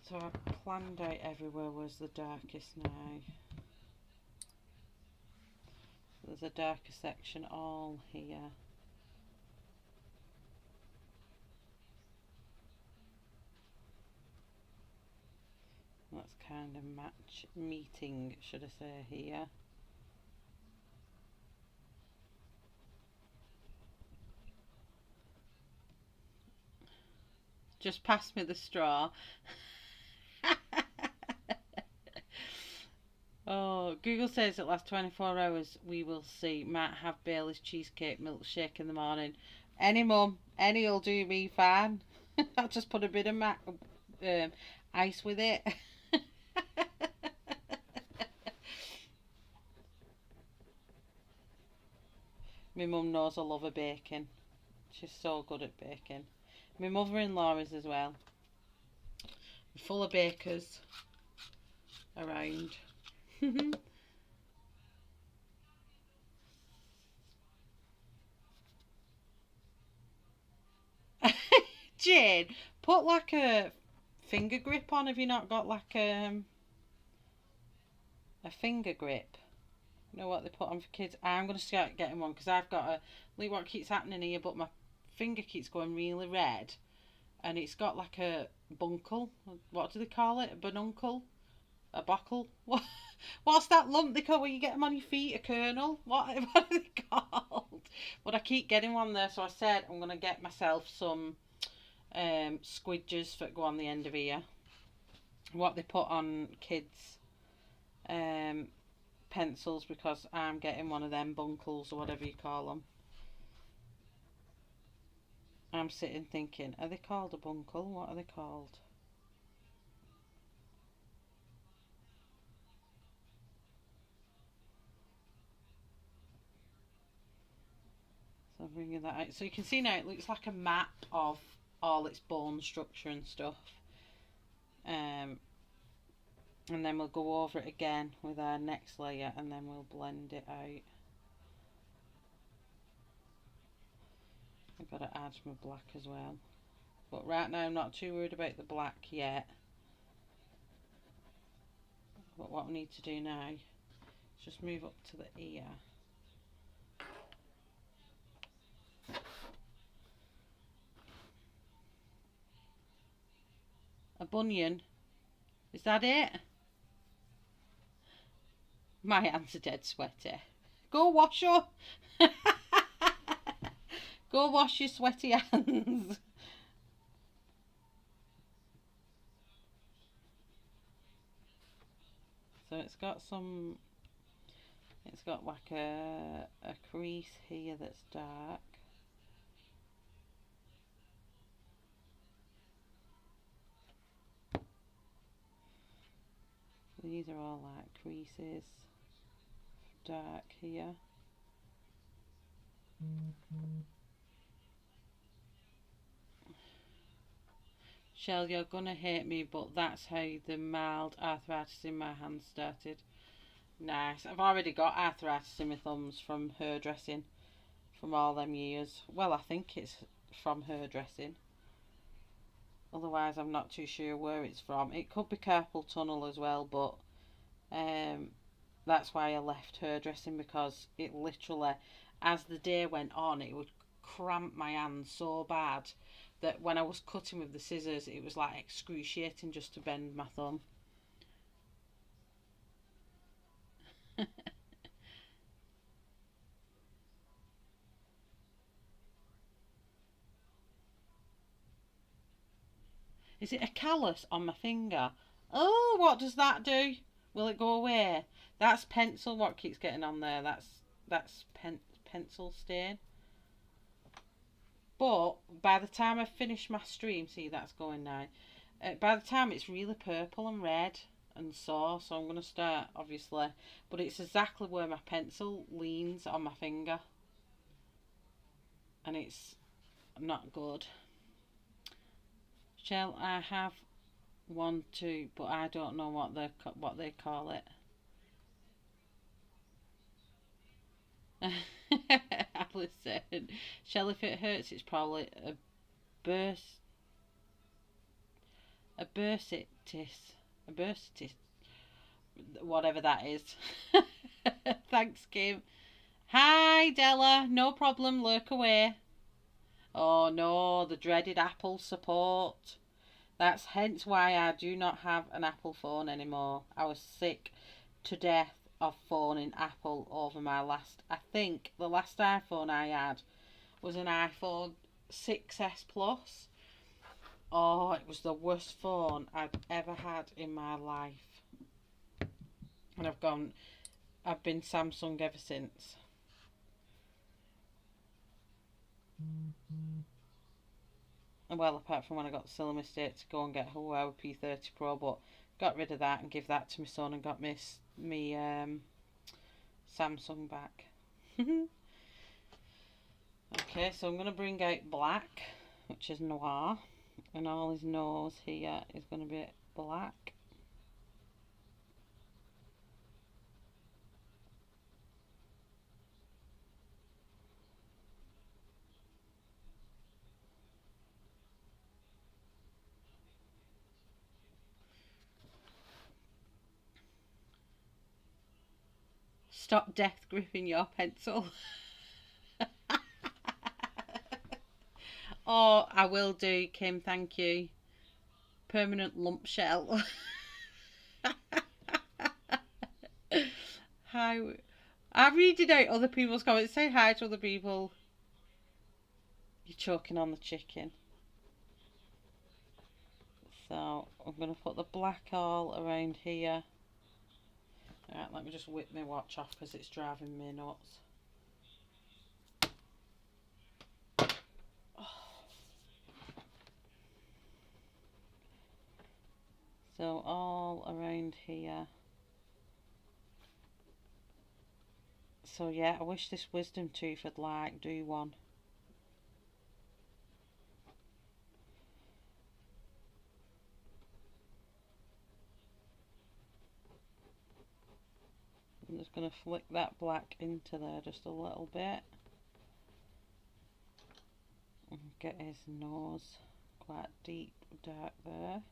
So I planned out everywhere was the darkest now. There's a darker section all here. That's kind of meeting, should I say, here. Just pass me the straw. Oh, Google says it lasts 24 hours. We will see. Might have Bailey's cheesecake milkshake in the morning. Any mum, any'll do me fine. I'll just put a bit of ice with it. My mum knows I love her baking. She's so good at baking. My mother-in-law is as well. Full of bakers around. Jane, put like a finger grip on. Have you not got like a finger grip? You know what they put on for kids? I'm going to start getting one because I've got a... Look what keeps happening here, but my finger keeps going really red. And it's got like a bunkle. What do they call it? A banuncle? A buckle? What's that lump they call when you get them on your feet? A kernel? What are they called? But I keep getting one there, so I said I'm going to get myself some squidges that go on the end of here. What they put on kids' pencils, because I'm getting one of them bunkles or whatever you call them. I'm sitting thinking, are they called a bunkle? What are they called? So I'm bringing that out. So you can see now it looks like a map of all its bone structure and stuff. And then we'll go over it again with our next layer, and then we'll blend it out. I've got to add my black as well. But right now I'm not too worried about the black yet. But what we need to do now is just move up to the ear. A bunion. Is that it? My hands are dead sweaty. Go wash up. Go wash your sweaty hands. So it's got like a crease here that's dark. These are all like creases, dark here. Shell, you're gonna hate me, but that's how the mild arthritis in my hands started. Nice. I've already got arthritis in my thumbs from hairdressing from all them years. Well, I think it's from hairdressing. Otherwise, I'm not too sure where it's from. It could be carpal tunnel as well, but that's why I left hairdressing, because it literally, as the day went on, it would cramp my hands so bad that when I was cutting with the scissors, it was like excruciating just to bend my thumb. Is it a callus on my finger? Oh, what does that do? Will it go away? That's pencil what keeps getting on there. That's pencil stain. But by the time I finish my stream, see that's going now. By the time it's really purple and red and so I'm going to start obviously. But it's exactly where my pencil leans on my finger. And it's not good. Shall I have one, two, but I don't know what they call it. Alison, Shell, if it hurts, it's probably bursitis, a bursitis, whatever that is. Thanks, Kim. Hi, Della. No problem. Lurk away. Oh no, the dreaded Apple support. That's hence why I do not have an Apple phone anymore. I was sick to death of phoning Apple over I think the last iPhone I had was an iPhone 6S Plus. Oh, it was the worst phone I've ever had in my life. And I've been Samsung ever since. Well, apart from when I got the silly mistake to go and get a Huawei P30 Pro, but got rid of that and give that to my son and got me Samsung back. Okay, so I'm going to bring out black, which is noir, and all his nose here is going to be black. Stop death gripping your pencil. Oh, I will do, Kim, thank you. Permanent lump shell. Hi. I'm reading out other people's comments. Say hi to other people. You're choking on the chicken. So I'm going to put the black all around here. Alright, let me just whip my watch off because it's driving me nuts. So all around here. So yeah, I wish this wisdom tooth would do one. I'm just going to flick that black into there just a little bit. And get his nose quite deep, dark there.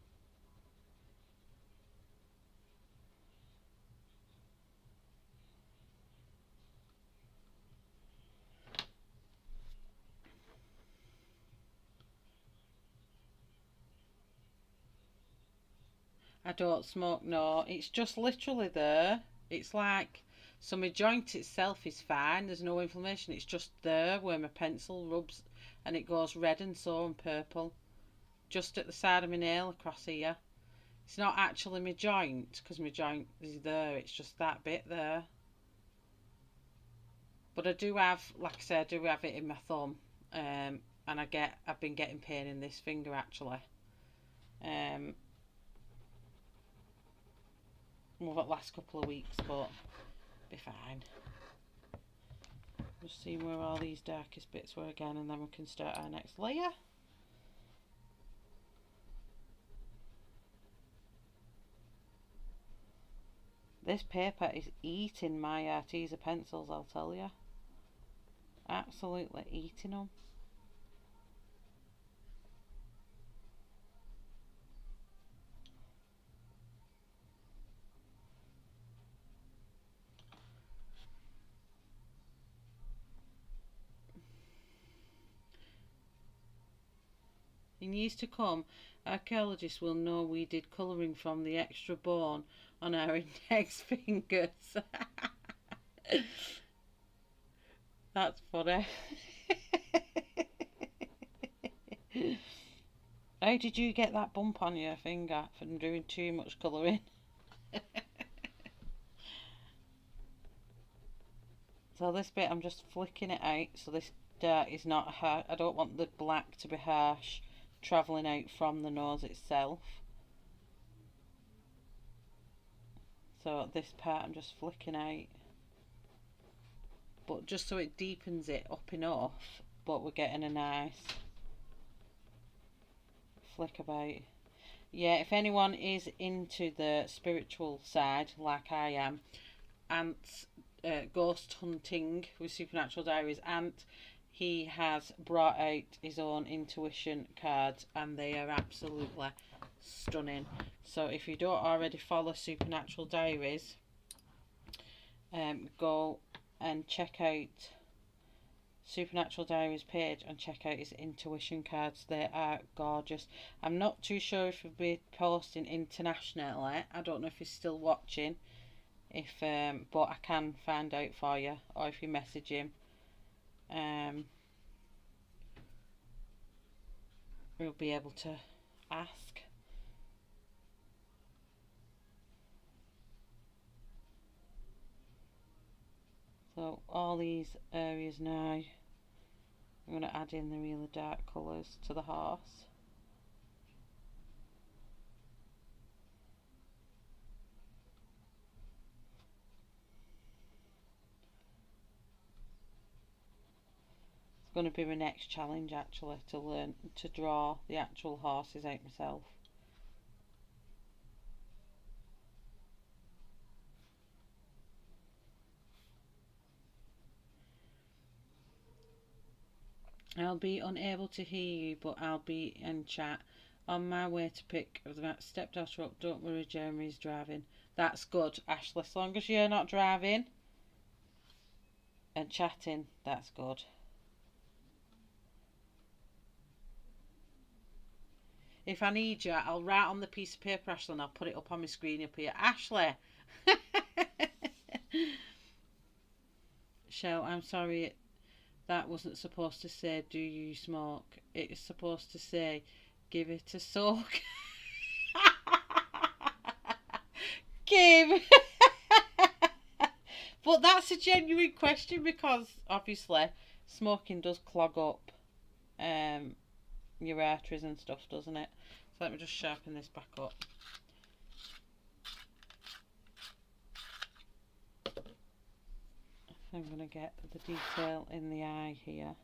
I don't smoke, no. It's just literally there. It's like, so my joint itself is fine. There's no inflammation. It's just there where my pencil rubs and it goes red and so and purple. Just at the side of my nail across here. It's not actually my joint because my joint is there. It's just that bit there. But I do have, like I said, I do have it in my thumb. And I've been getting pain in this finger actually. Over the last couple of weeks, but be fine. Just seeing where all these darkest bits were again, and then we can start our next layer. This paper is eating my Arteza pencils, I'll tell you. Absolutely eating them. In years to come, archaeologists will know we did colouring from the extra bone on our index fingers. That's funny. How did you get that bump on your finger from doing too much colouring? So this bit I'm just flicking it out so this dirt is not harsh. I don't want the black to be harsh travelling out from the nose itself. So this part I'm just flicking out, but just so it deepens it up enough, but we're getting a nice flick about. Yeah, if anyone is into the spiritual side like I am, Ant's ghost hunting with Supernatural Diaries, Ant, he has brought out his own intuition cards and they are absolutely stunning. So if you don't already follow Supernatural Diaries, go and check out Supernatural Diaries page and check out his intuition cards. They are gorgeous. I'm not too sure if he'll be posting internationally. I don't know if he's still watching. But I can find out for you, or if you message him, we'll be able to ask. So all these areas now, I'm going to add in the really dark colours to the horse. It's going to be my next challenge actually, to learn to draw the actual horses out myself. I'll be unable to hear you, but I'll be in chat. On my way to pick that stepdaughter up. Don't worry, Jeremy's driving. That's good, Ashley. As long as you're not driving and chatting, that's good. If I need you, I'll write on the piece of paper, Ashley, and I'll put it up on my screen up here. Ashley! Shell, I'm sorry, that wasn't supposed to say, do you smoke? It's supposed to say, give it a soak. Kim! But that's a genuine question, because obviously smoking does clog up your arteries and stuff, doesn't it? So let me just sharpen this back up. I'm going to get the detail in the eye here.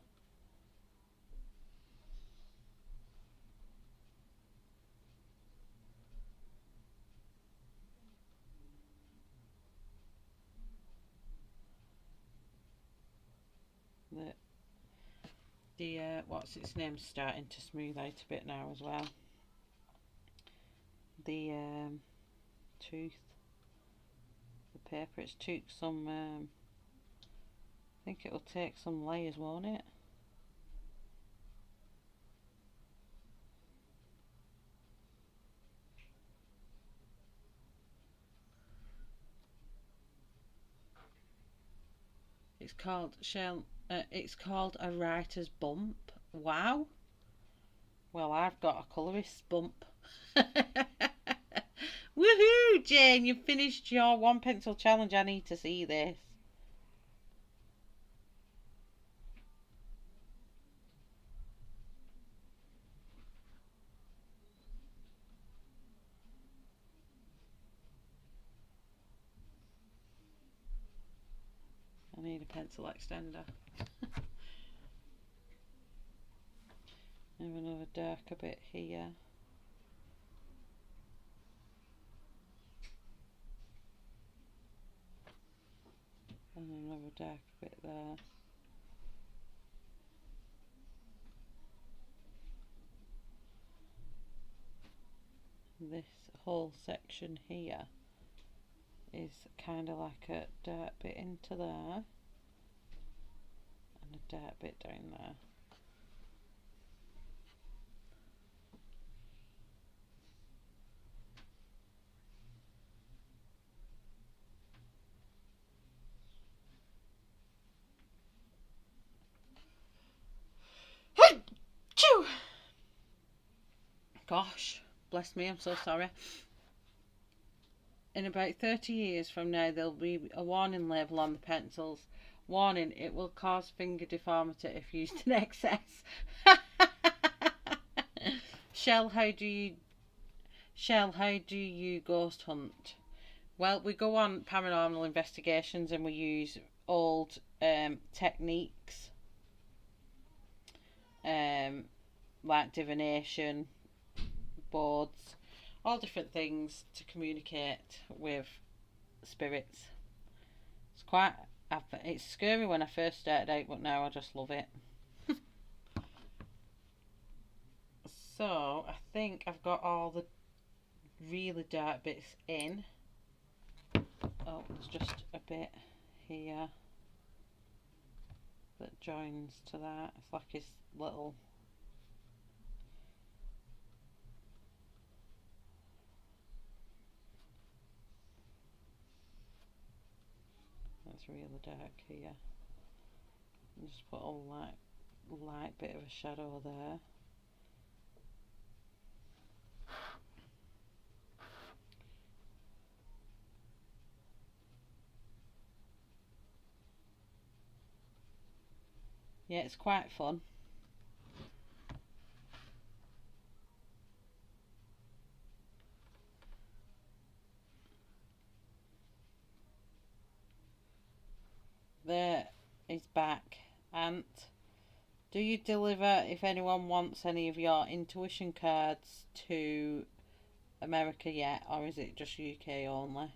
The what's its name, starting to smooth out a bit now as well. The tooth, the paper, it's took some I think it will take some layers, won't it? It's called it's called a writer's bump. Wow. Well, I've got a colorist's bump. Woohoo, Jane! You've finished your one pencil challenge. I need to see this. I need a pencil extender. Have another darker bit here. And another dark bit there. This whole section here is kind of like a dark bit into there and a dark bit down there. Gosh, bless me, I'm so sorry. In about 30 years from now, there'll be a warning label on the pencils. Warning, it will cause finger deformity if used in excess. Shell, how do you ghost hunt? Well, we go on paranormal investigations and we use old techniques, like divination, boards, all different things to communicate with spirits. It's scary when I first started out, but now I just love it. So I think I've got all the really dark bits in. Oh, there's just a bit here that joins to that. It's like his little... That's really dark here. And just put a light bit of a shadow there. Yeah, it's quite fun. There is back. And do you deliver if anyone wants any of your intuition cards to America yet, or is it just UK only?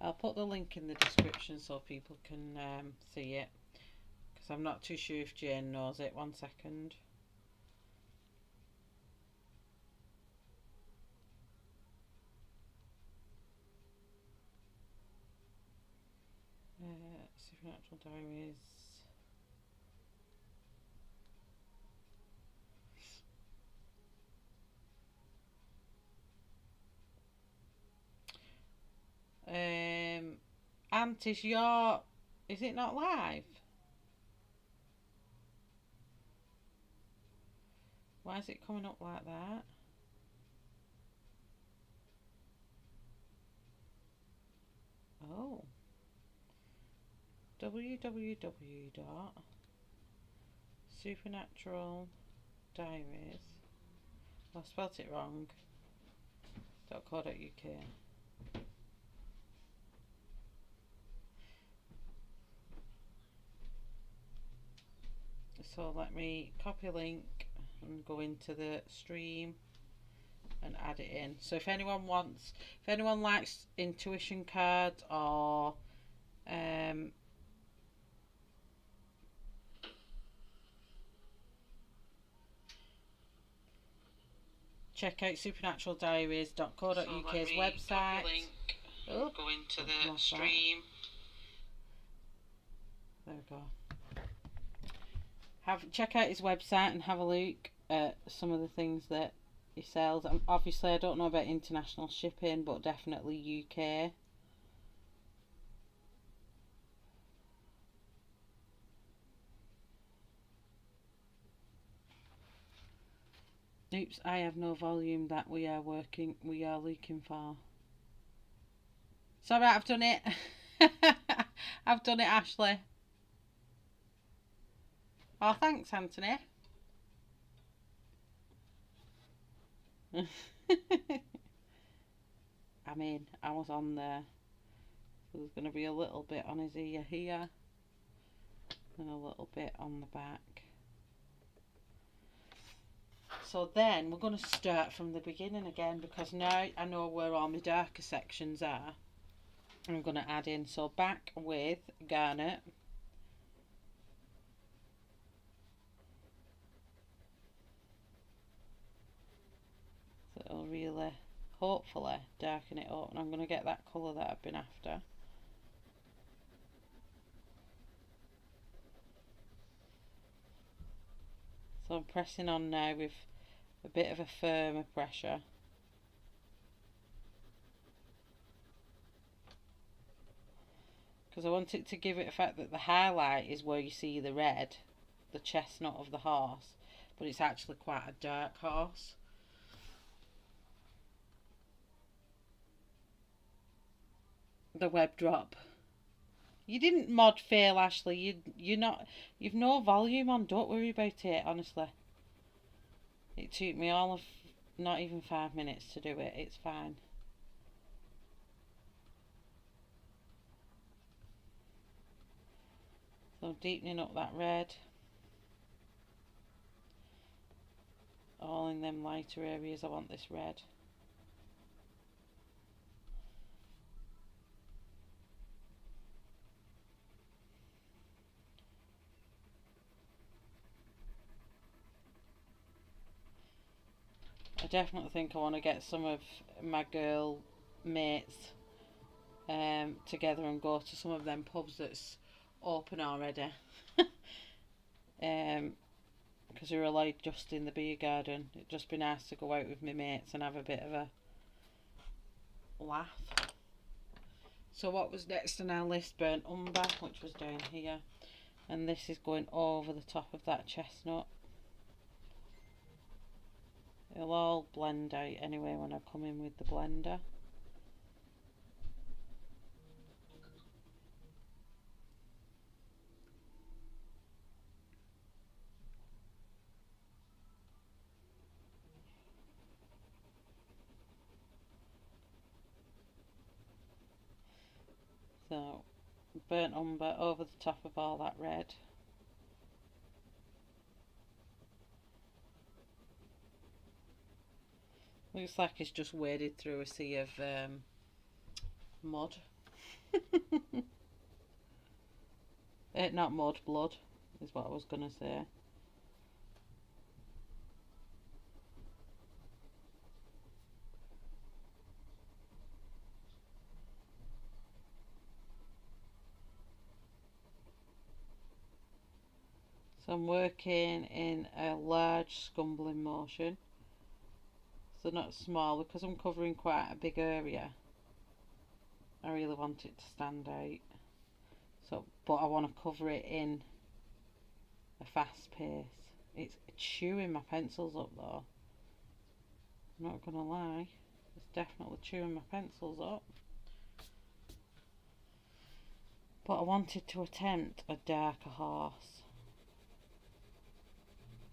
I'll put the link in the description so people can see it, because I'm not too sure if Jane knows it. 1 second. Supernatural Diaries. Ant, is it not live? Why is it coming up like that? Oh. www.supernaturaldiaries. I spelt it wrong. .co.uk. So let me copy a link and go into the stream and add it in. So if anyone likes intuition cards or check out supernaturaldiaries.co.uk's website. Oh, go into the stream. There we go. Check out his website and have a look at some of the things that he sells. Obviously, I don't know about international shipping, but definitely UK. Oops, I have no volume that we are looking for. Sorry, I've done it. I've done it, Ashley. Oh, thanks, Anthony. I mean, I was on there. So there's going to be a little bit on his ear here. And a little bit on the back. So then we're going to start from the beginning again, because now I know where all my darker sections are. I'm going to add in, so back with garnet. So it'll really, hopefully, darken it up, and I'm going to get that colour that I've been after. So I'm pressing on now with a bit of a firmer pressure. Because I want it to give it the fact that the highlight is where you see the red, the chestnut of the horse, but it's actually quite a dark horse. the web drop. You didn't mod fail, Ashley. You've no volume on. Don't worry about it, honestly. It took me all of not even 5 minutes to do it. It's fine. So deepening up that red. All in them lighter areas I want this red. I definitely think I want to get some of my girl mates together and go to some of them pubs that's open already. Because we're allowed just in the beer garden. It'd just be nice to go out with my mates and have a bit of a laugh. So what was next on our list? Burnt umber, which was down here. And this is going over the top of that chestnut. It'll all blend out anyway when I come in with the blender. So, burnt umber over the top of all that red. Looks like it's just waded through a sea of mud. Not mud, blood is what I was going to say. So I'm working in a large scumbling motion. So not small, because I'm covering quite a big area. I really want it to stand out. So, but I want to cover it in a fast pace. It's chewing my pencils up though. I'm not gonna lie. It's definitely chewing my pencils up. But I wanted to attempt a darker horse.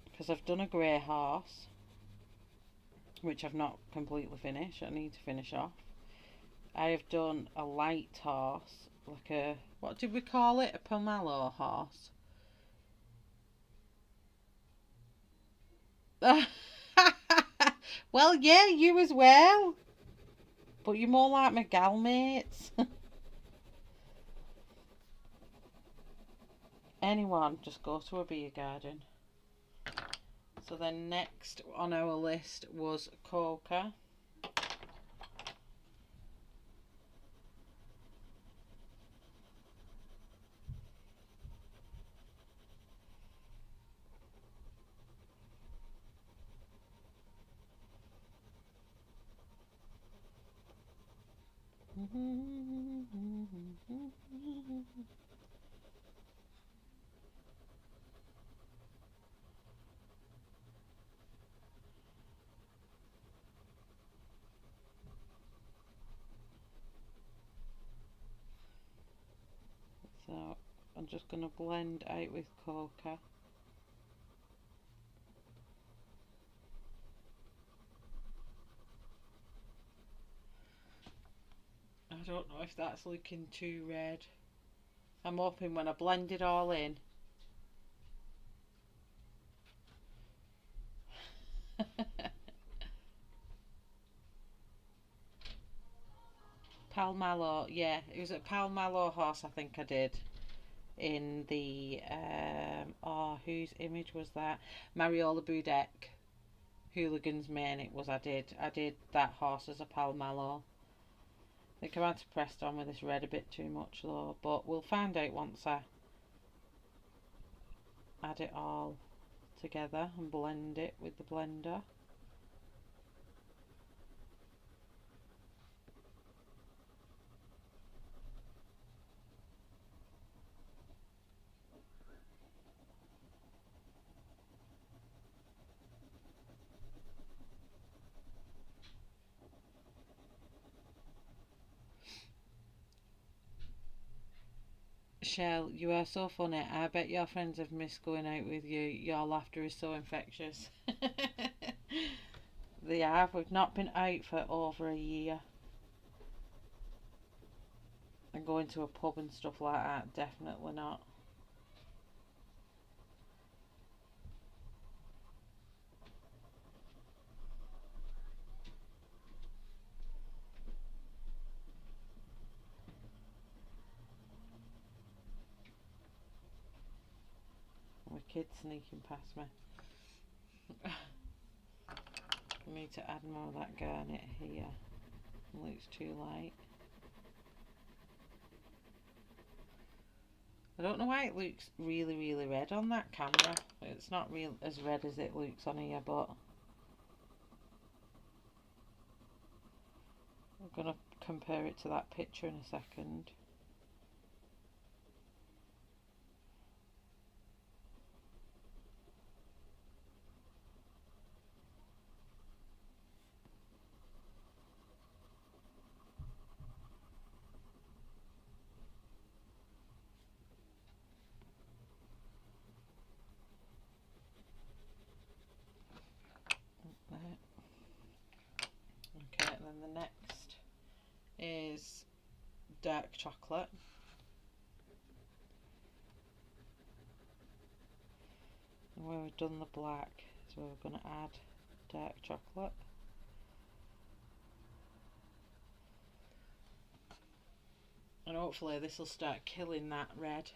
Because I've done a grey horse, which I've not completely finished. I need to finish off. I have done a light horse, like a, what did we call it? A pomelo horse. Well, yeah, you as well. But you're more like my gal mates. Anyone, just go to a beer garden. So then next on our list was coca. So I'm just going to blend out with coca. I don't know if that's looking too red. I'm hoping when I blend it all in. Palmallo, yeah, it was a Palmallo horse I think I did in the oh, whose image was that? Mariola Budek, Hooligan's Maine. It was I did that horse as a Palmallo. I think I might have pressed on with this red a bit too much though, but we'll find out once I add it all together and blend it with the blender. Shell, you are so funny. I bet your friends have missed going out with you. Your laughter is so infectious. They have. We've not been out for over a year. And going to a pub and stuff like that, definitely not. My kid's sneaking past me. I need to add more of that garnet here. It looks too light. I don't know why it looks really, really red on that camera. It's not real as red as it looks on here, but I'm gonna compare it to that picture in a second. Okay, and then the next is dark chocolate. And where we've done the black is where we're going to add dark chocolate. And hopefully this will start killing that red.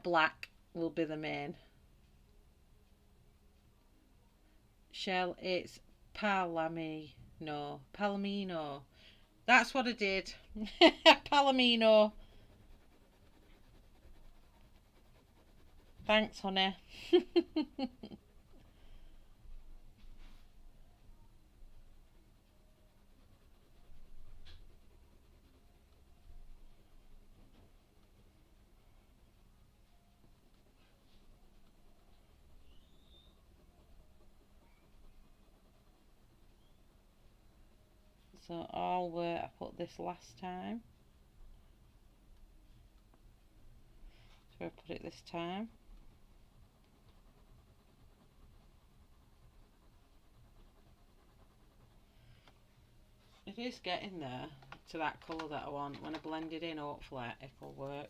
Black will be the main. Shell, it's Palomino. That's what I did. Palomino. Thanks, honey. So all where I put this last time. So I put it this time. It is getting there to that colour that I want. When I blend it in, hopefully it'll work.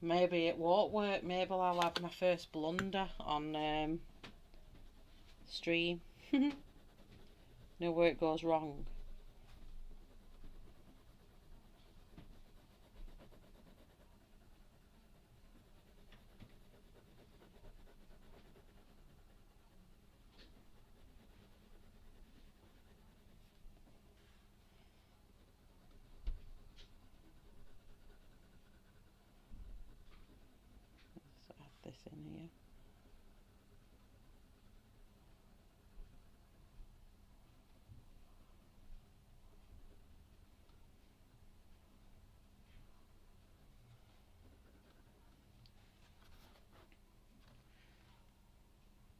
Maybe it won't work. Maybe I'll have my first blunder on stream. Know where it goes wrong. Let's add this in here.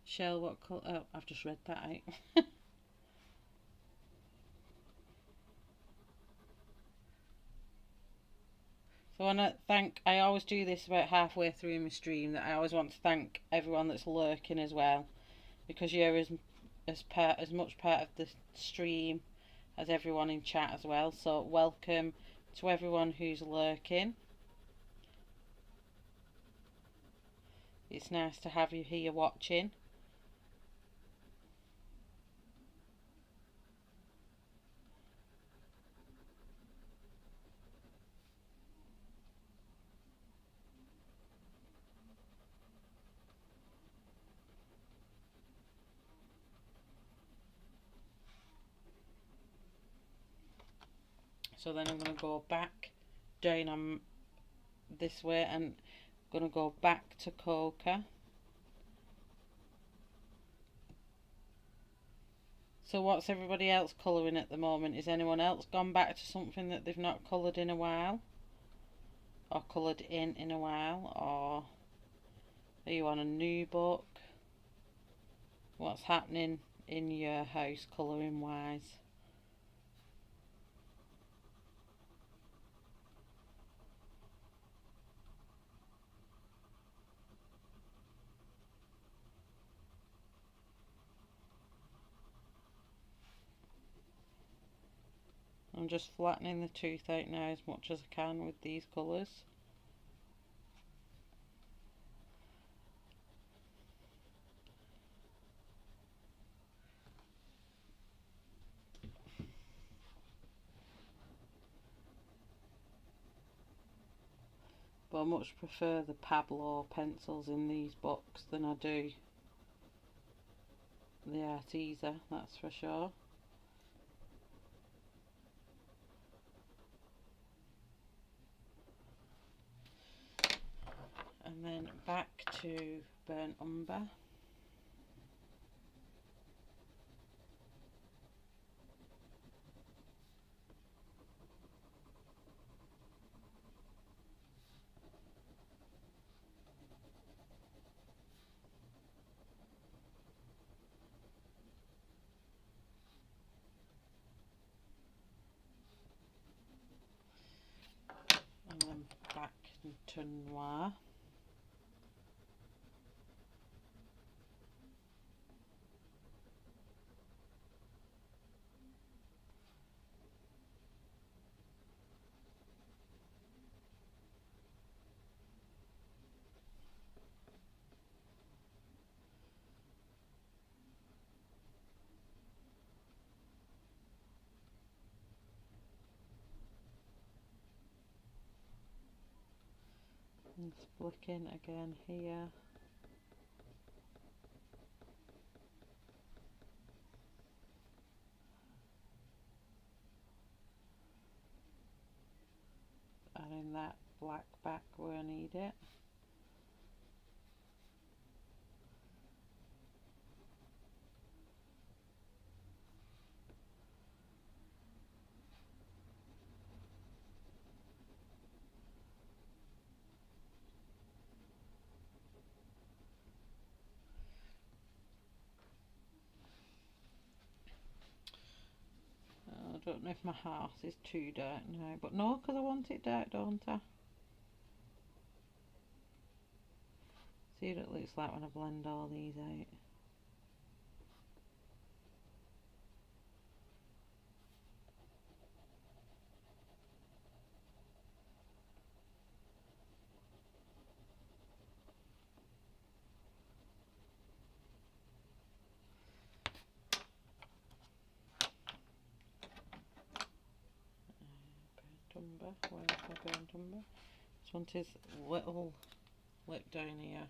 Shell, what colour? Oh, I've just read that out. So I want to thank, I always do this about halfway through my stream, that I always want to thank everyone that's lurking as well, because you're as much part of the stream as everyone in chat as well. So welcome to everyone who's lurking. It's nice to have you here watching. So then I'm going to go back down on this way and going to go back to coca. So what's everybody else colouring at the moment? Is anyone else gone back to something that they've not coloured in a while? Or coloured in a while? Or are you on a new book? What's happening in your house colouring wise? I'm just flattening the tooth out now as much as I can with these colours. But I much prefer the Pablo pencils in these books than I do the Arteza, that's for sure. And then back to burnt umber. And then back to noir. And flicking again here. Adding that black back where I need it. I don't know if my house is too dark now, but no, because I want it dark, don't I? See what it looks like when I blend all these out. Umber, where's my burnt umber? This one is little lip down here.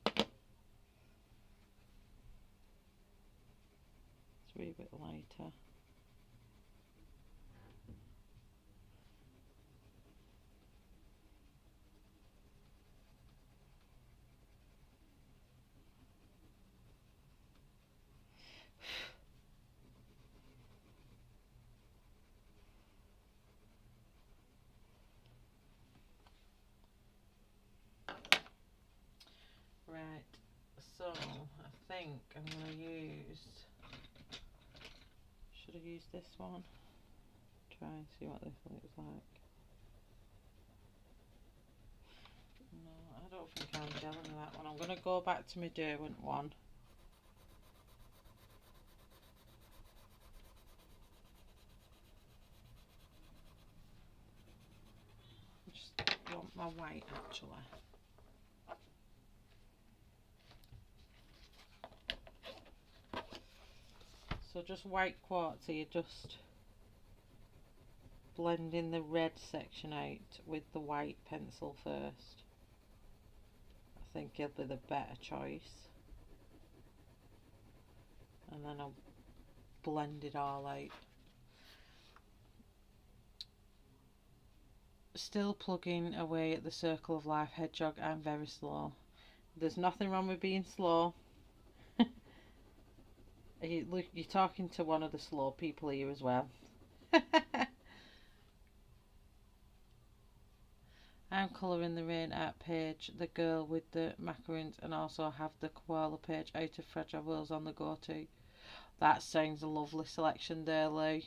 It's a wee bit lighter. Right, so I think I'm going to use, should I use this one? Try and see what this looks like. No, I don't think I'm gelling with that one. I'm going to go back to my Derwent one. I just want my white actually. So just white quartz here, just blending the red section out with the white pencil first. I think it'll be the better choice. And then I'll blend it all out. Still plugging away at the Circle of Life hedgehog. I'm very slow. There's nothing wrong with being slow. You're talking to one of the slow people here as well. I'm colouring the rain art page, the girl with the macaroons, and also have the koala page out of Fragile Worlds on the go to. That sounds a lovely selection there, Lou.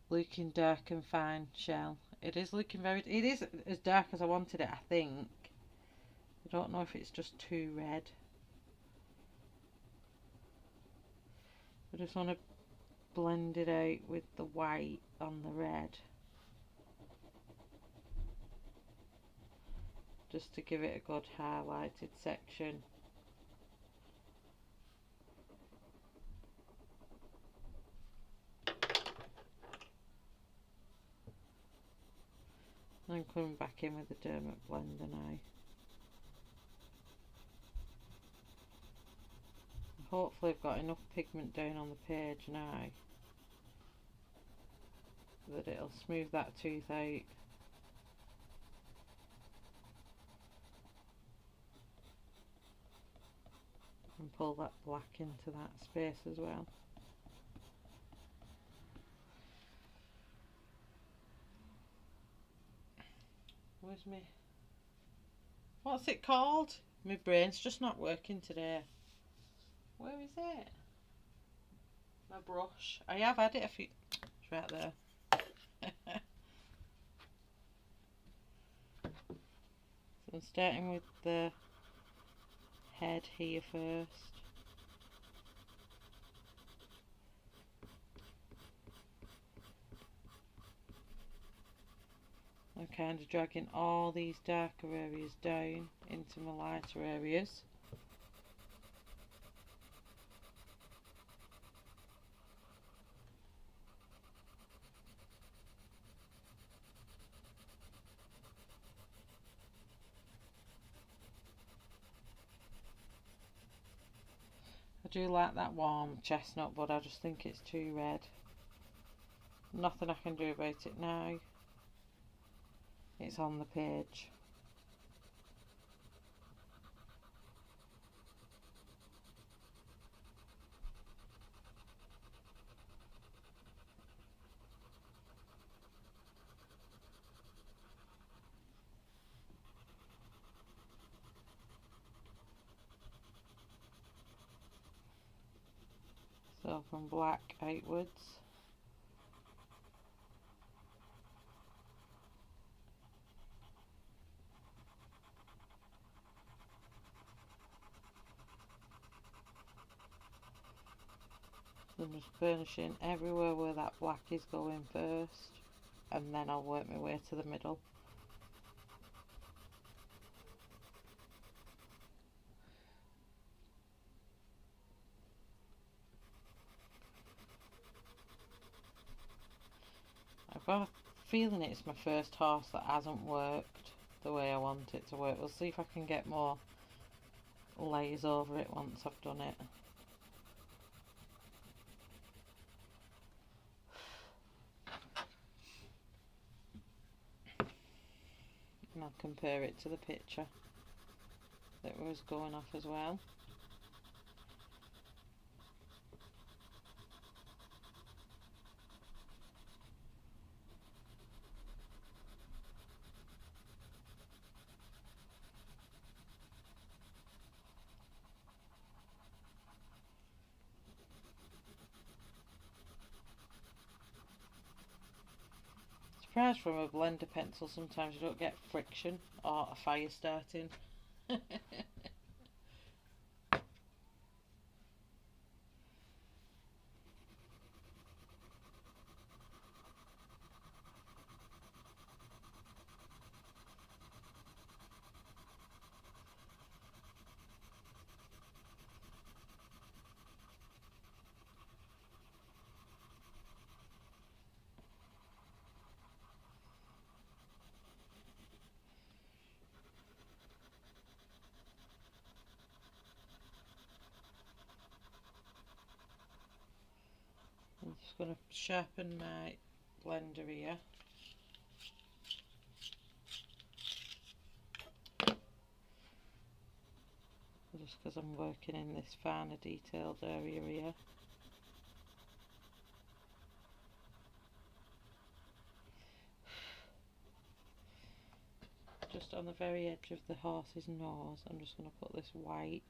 Looking dark and fine, Shell. It is looking very... It is as dark as I wanted it, I think. I don't know if it's just too red. I just want to blend it out with the white on the red, just to give it a good highlighted section. And I'm coming back in with the Dermot blender now. Hopefully I've got enough pigment down on the page now that it'll smooth that tooth out. And pull that black into that space as well. Where's me? What's it called? My brain's just not working today. Where is it? My brush. I have had it a few. It's right there. So I'm starting with the head here first. I'm kind of dragging all these darker areas down into my lighter areas. I do like that warm chestnut, but I just think it's too red. Nothing I can do about it now. It's on the page. So from black outwards. I'm just burnishing everywhere where that black is going first, and then I'll work my way to the middle. I've got a feeling it's my first horse that hasn't worked the way I want it to work. We'll see if I can get more layers over it once I've done it. And I'll compare it to the picture that was going off as well. Surprised from a blender pencil sometimes you don't get friction or a fire starting. I'm just going to sharpen my blender here. Just because I'm working in this finer detailed area here. Just on the very edge of the horse's nose, I'm just going to put this white.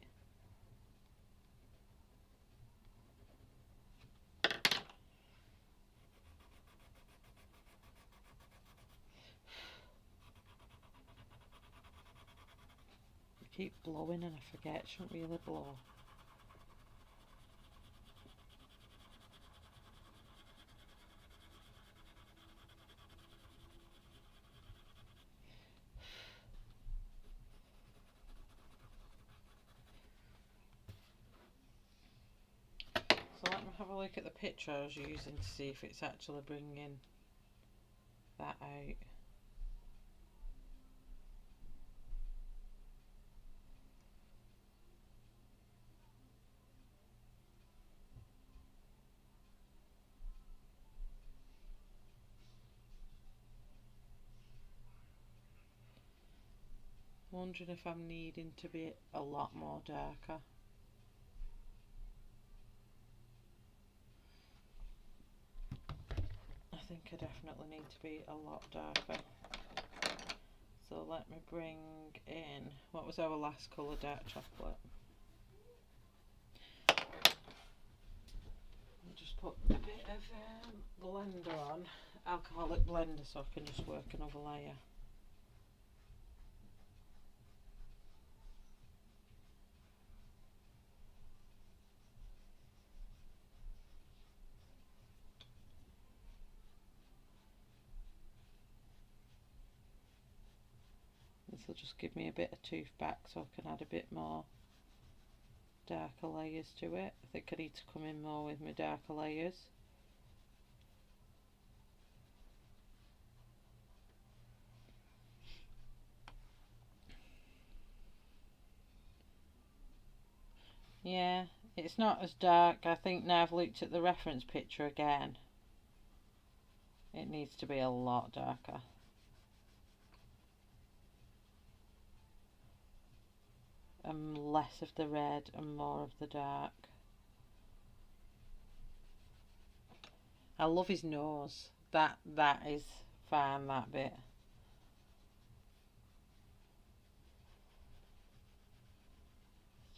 I keep blowing and I forget, I shouldn't really blow. have a look at the picture I was using to see if it's actually bringing that out. Wondering if I'm needing to be a lot more darker. I think I definitely need to be a lot darker. So let me bring in, what was our last colour? Dark chocolate. I'll just put a bit of blender on, alcoholic blender, so I can just work another layer. This will just give me a bit of tooth back so I can add a bit more darker layers to it. I think I need to come in more with my darker layers. Yeah, it's not as dark. I think now I've looked at the reference picture again, it needs to be a lot darker. And less of the red and more of the dark. I love his nose. That is fine, that bit.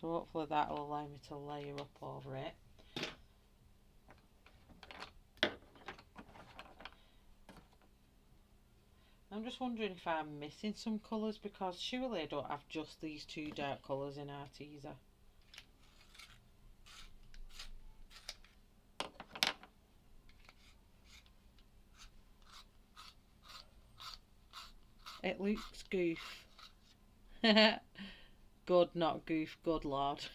So hopefully that will allow me to layer up over it. I'm just wondering if I'm missing some colours, because surely I don't have just these two dark colours in Arteza. It looks goof. Good, not goof, good lord.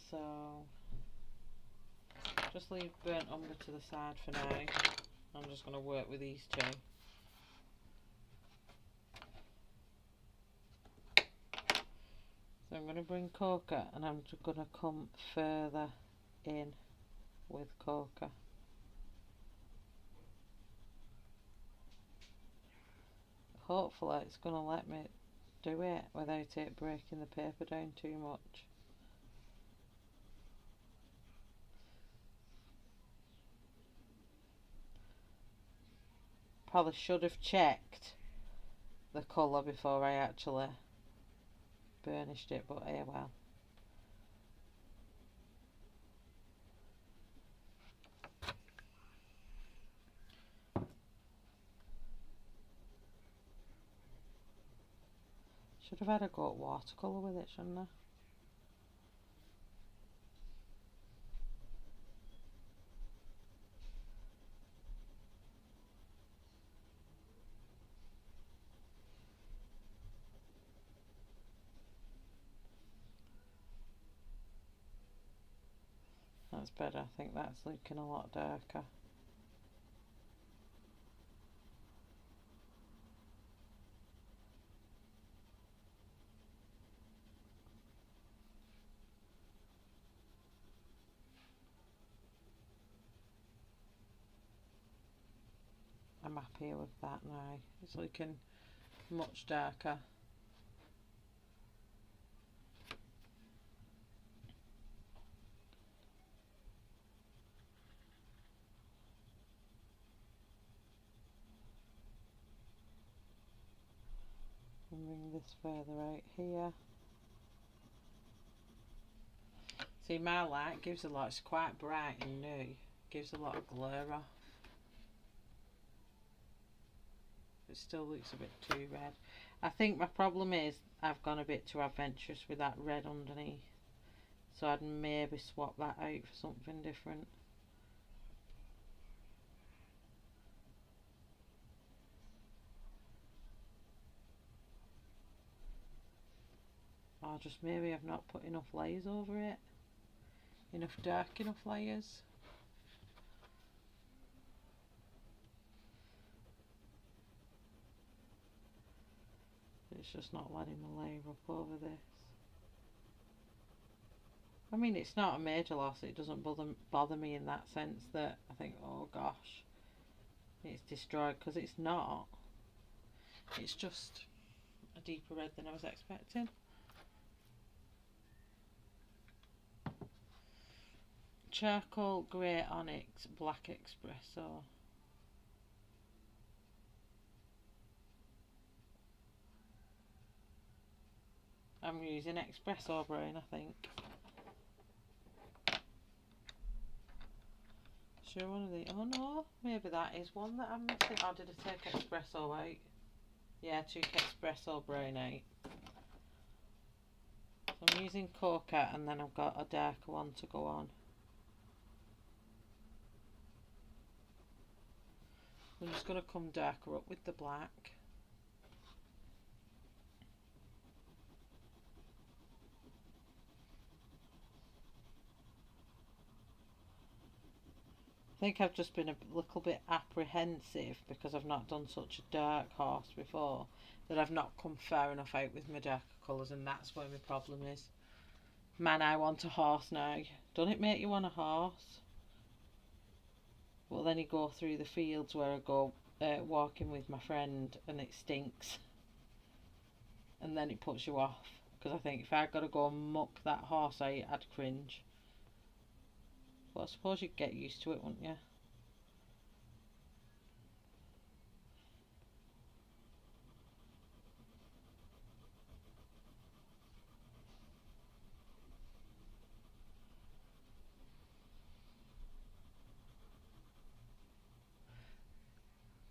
So just leave burnt umber to the side for now. I'm just going to work with these two. So I'm going to bring coca, and I'm just going to come further in with coca. Hopefully it's going to let me do it without it breaking the paper down too much. Probably should have checked the colour before I actually burnished it, but yeah, well. Should have had a go at watercolour with it, shouldn't I? That's better. I think that's looking a lot darker. I'm happy with that now. It's looking much darker. And bring this further out here. See, my light gives a lot, it's quite bright and new. Gives a lot of glare off. It still looks a bit too red. I think my problem is I've gone a bit too adventurous with that red underneath. So I'd maybe swap that out for something different. Or just maybe I've not put enough layers over it. Dark enough layers. It's just not letting me layer up over this. I mean, it's not a major loss. It doesn't bother me in that sense that I think, oh gosh, it's destroyed, because it's not. It's just a deeper red than I was expecting. Charcoal, grey onyx, black espresso. I'm using espresso brain, I think. Sure, one of the. Oh no, maybe that is one that I'm missing. Oh, did I take espresso out? Yeah, I took espresso brain out. So I'm using coca, and then I've got a darker one to go on. I'm just going to come darker up with the black. I think I've just been a little bit apprehensive because I've not done such a dark horse before, that I've not come far enough out with my darker colours, and that's where my problem is. Man, I want a horse now. Don't it make you want a horse? Well, then you go through the fields where I go walking with my friend and it stinks. And then it puts you off. Because I think if I'd got to go and muck that horse out, I'd cringe. But I suppose you'd get used to it, wouldn't you?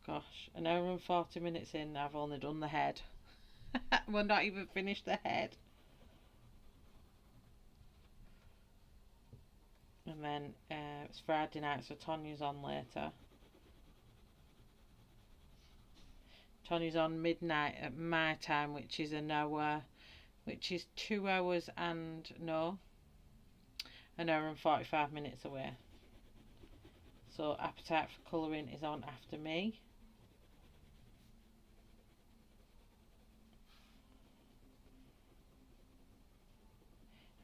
Gosh, an hour and 40 minutes in, I've only done the head. We're not even finished the head. And then it's Friday night, so Tanya's on later. Tanya's on midnight at my time, which is an hour, which is 2 hours and no, an hour and 45 minutes away. So Appetite for Colouring is on after me.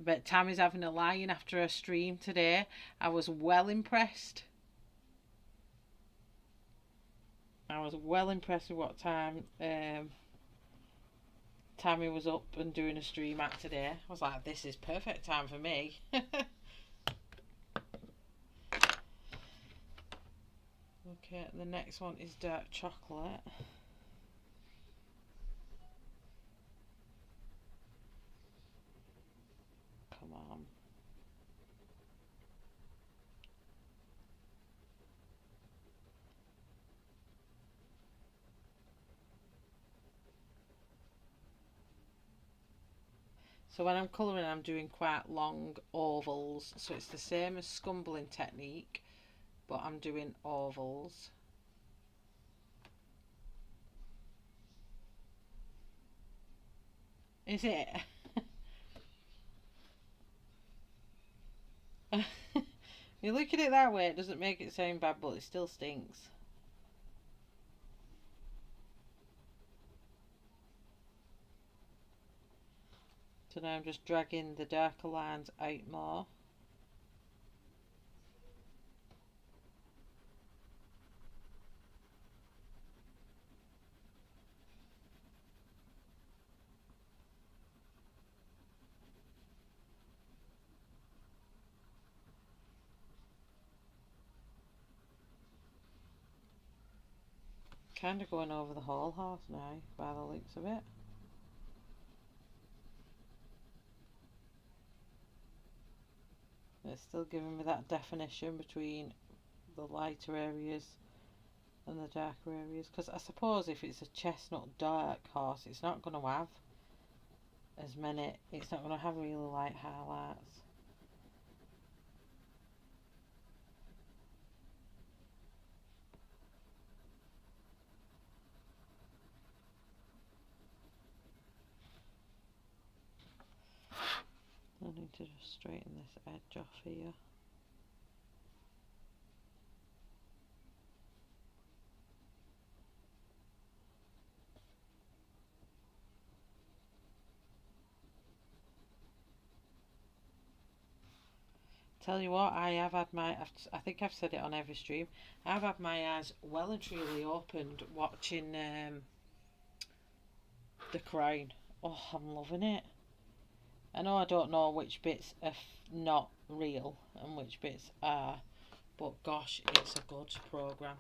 I bet Tammy's having a lie-in after her stream today. I was well impressed. I was well impressed with what time Tammy was up and doing a stream at today. I was like, this is perfect time for me. Okay, the next one is dark chocolate. Come on. So when I'm colouring, I'm doing quite long ovals. So it's the same as scumbling technique, but I'm doing ovals. Is it? You look at it that way, it doesn't make it sound bad, but it still stinks. So now I'm just dragging the darker lines out more. Kind of going over the whole horse now, by the looks of it. It's still giving me that definition between the lighter areas and the darker areas, because I suppose if it's a chestnut dark horse, it's not going to have as many, it's not going to have really light highlights. to just straighten this edge off here. Tell you what, I have had my, I think I've said it on every stream, I've had my eyes well and truly opened watching The Crown. Oh, I'm loving it. I know I don't know which bits are not real and which bits are, but gosh, it's a good programme.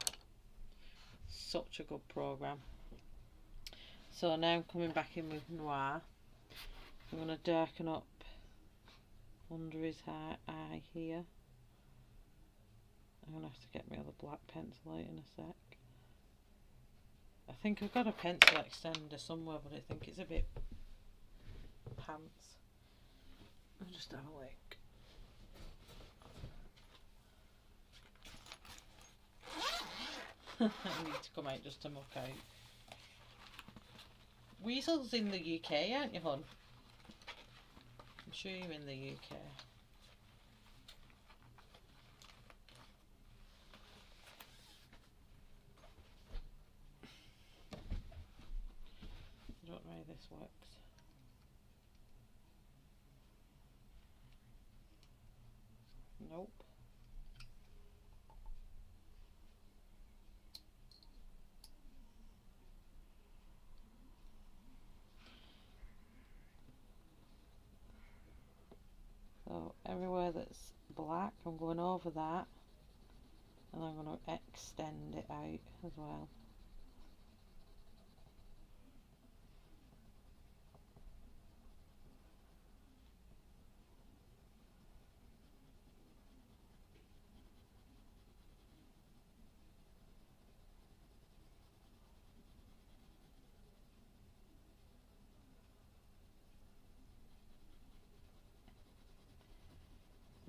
Such a good programme. So now I'm coming back in with Noir. I'm going to darken up under his eye here. I'm going to have to get my other black pencil out in a sec. I think I've got a pencil extender somewhere, but I think it's a bit pants. I'll just have a look. I need to come out just to muck out. Weasel's in the UK, aren't you, hon? I'm sure you're in the UK. I don't know how this works. Nope. So everywhere that's black, I'm going over that, and I'm going to extend it out as well.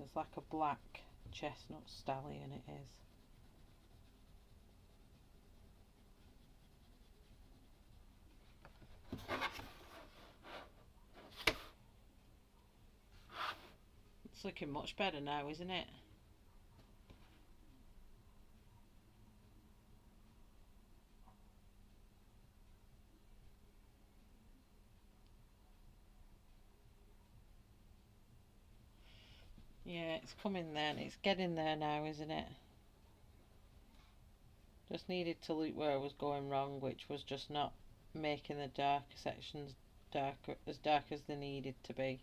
It's like a black chestnut stallion, it is. It's looking much better now, isn't it? Yeah, it's coming there. It's getting there now, isn't it? Just needed to look where I was going wrong, which was just not making the darker sections darker as dark as they needed to be.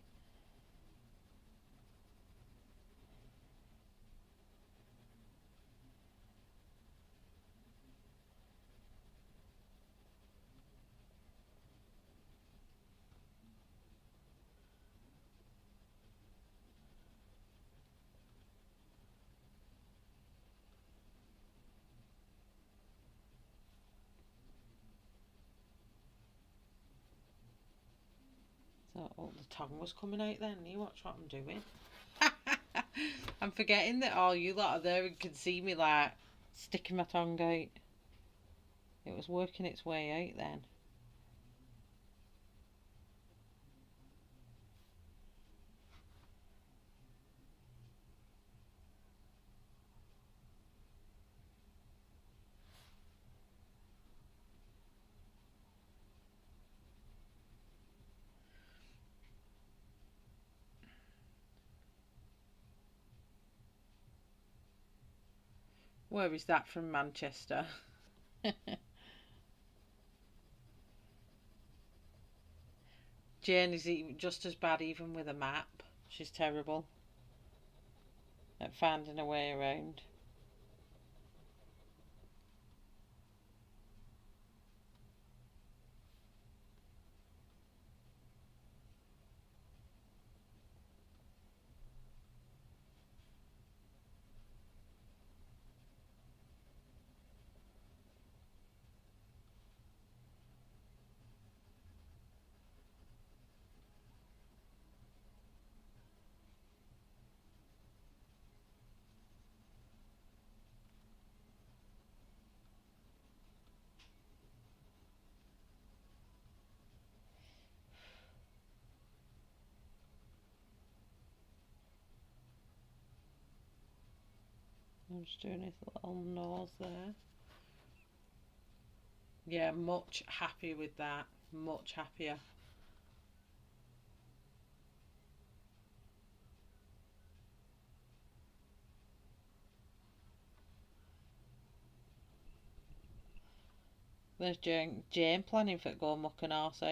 So, oh, the tongue was coming out then. You watch what I'm doing. I'm forgetting that all you lot are there and can see me like sticking my tongue out. It was working its way out then. Where is that from? Manchester? Jane is just as bad even with a map. She's terrible at finding a way around. I'm just doing his little nose there. Yeah, much happy with that. Much happier. There's Jane. Jane planning for to go mucking arse out.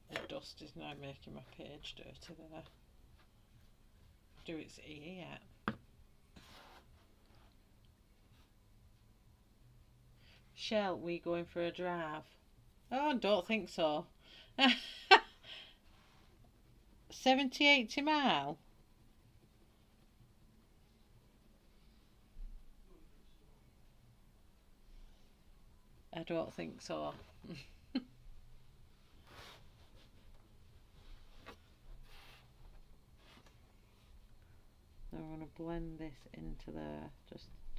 The dust is now making my page dirty there. Do its ear yet. Shell, we going for a drive? Oh, I don't think so. 70, 80 mile? I don't think so. I'm going to blend this into there.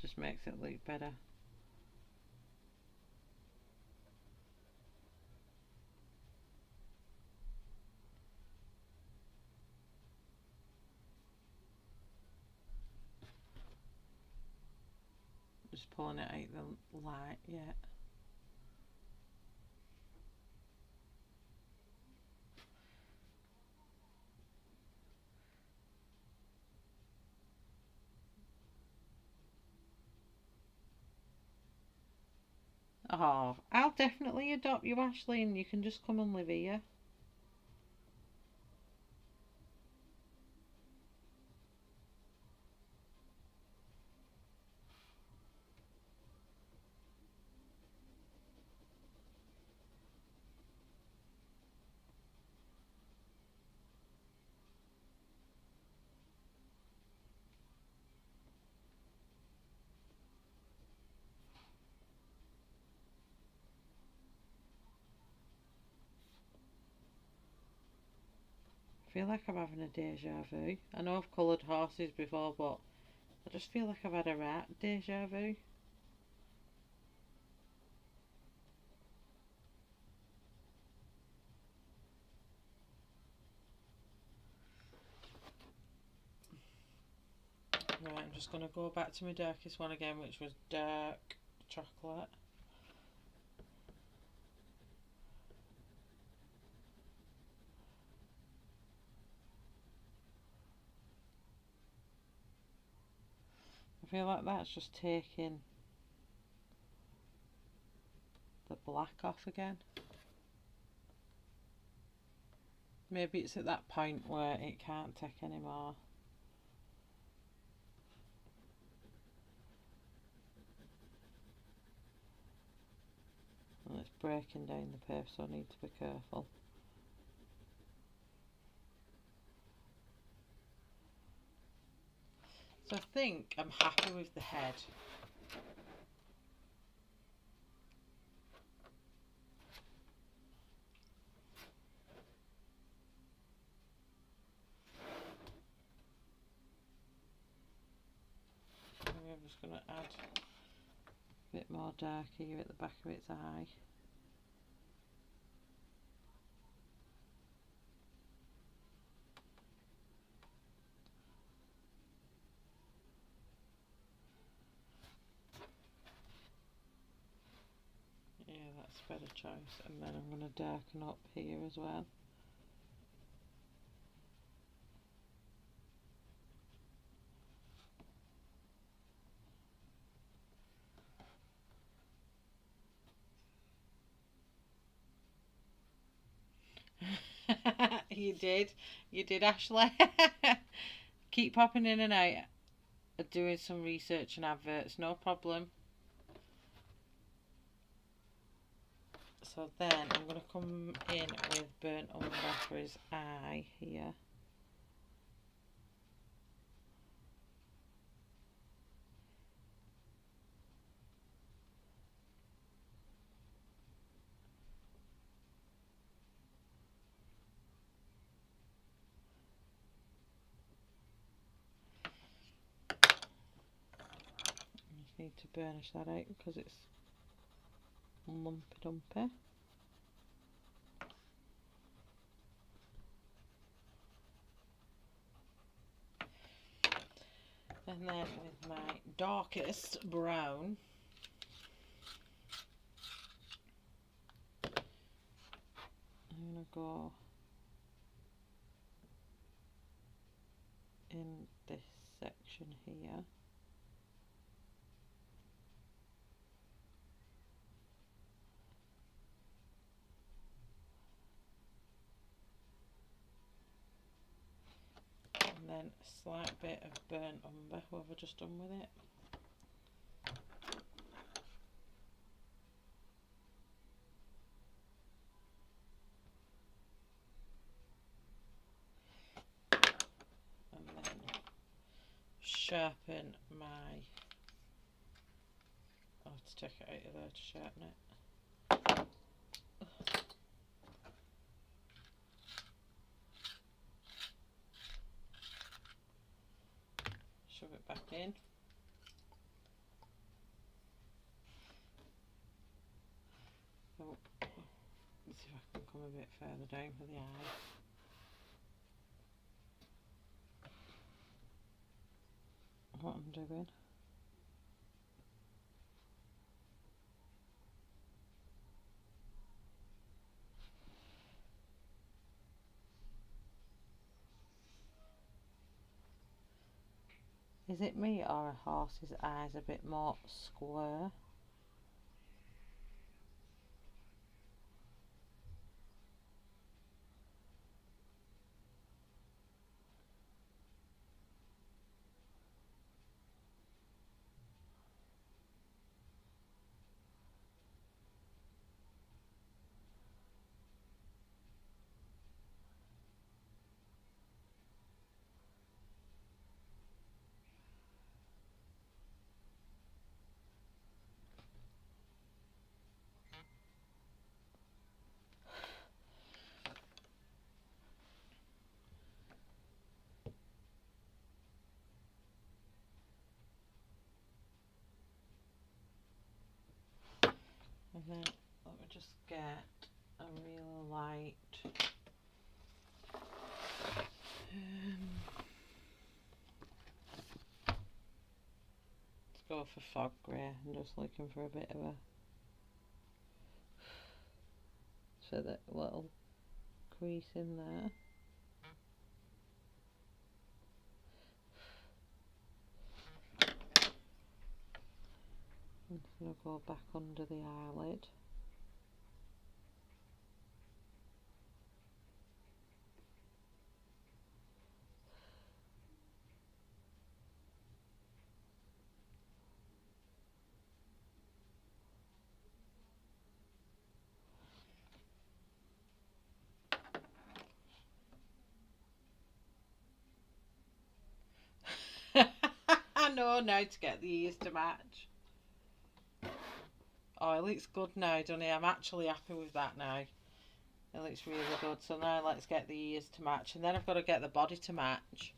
Just makes it look better. Just pulling it out the light, yeah. Oh, I'll definitely adopt you, Ashley, and you can just come and live here. I feel like I'm having a deja vu. I know I've coloured horses before, but I just feel like I've had a right deja vu. Right, I'm just going to go back to my darkest one again, which was dark chocolate. I feel like that's just taking the black off again. Maybe it's at that point where it can't take anymore. And it's breaking down the paper, so I need to be careful. So I think I'm happy with the head. I'm just going to add a bit more dark here at the back of its eye. Yeah, that's a better choice. And then I'm going to darken up here as well. You did, Ashley. Keep popping in and out, doing some research and adverts, no problem. So then I'm going to come in with burnt umber for his eye here. need to burnish that out because it's lumpy dumpy. And then with my darkest brown, I'm going to go in this section here. And then a slight bit of burnt umber, what have I just done with it? And then sharpen my, I'll have to take it out of there to sharpen it. Shove it back in. Oh, let's see if I can come a bit further down for the eye. What I'm doing. Is it me or a horse's eyes a bit more square? And then let me just get a real light let's go for fog grey. I'm just looking for a bit of a, so that little crease in there. I'm just going to go back under the eyelid. I know now to get the ears to match. Oh, it looks good now, doesn't it? I'm actually happy with that now. It looks really good. So now let's get the ears to match. And then I've got to get the body to match.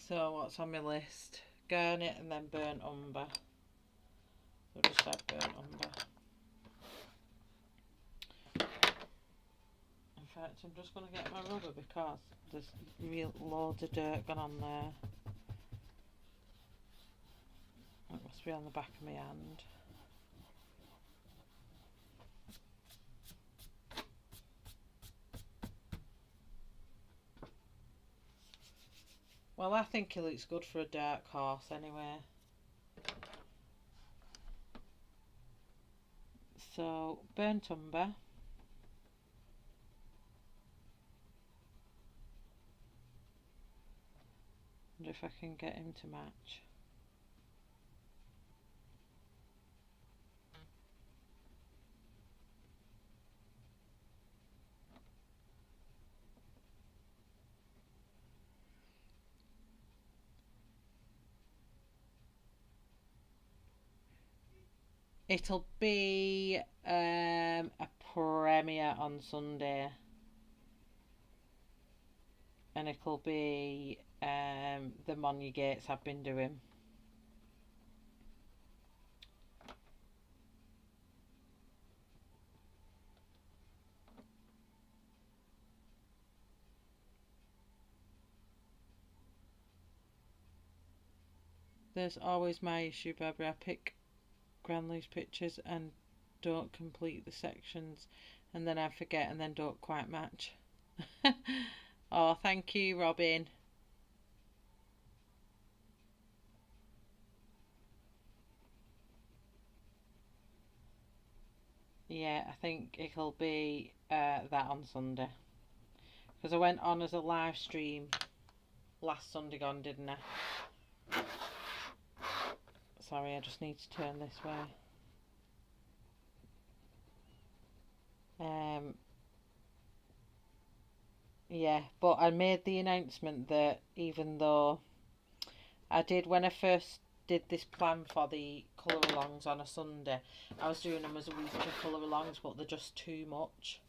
So what's on my list? Garnet and then burnt umber. So just add burnt umber. In fact, I'm just going to get my rubber because there's real loads of dirt gone on there. It must be on the back of my hand. Well, I think he looks good for a dark horse anyway. So, burnt umber. Wonder if I can get him to match. It'll be a premiere on Sunday. and it'll be the Monya Gates I've been doing. There's always my issue, Barbara. I pick Granley's pictures and don't complete the sections, and then I forget and then don't quite match. Oh, thank you, Robin. Yeah, I think it'll be that on Sunday, because I went on as a live stream last Sunday gone, didn't I? Sorry, I just need to turn this way. Yeah, but I made the announcement that even though I did, when I first did this plan for the colour alongs on a Sunday, I was doing them as a week of colour alongs, but they're just too much.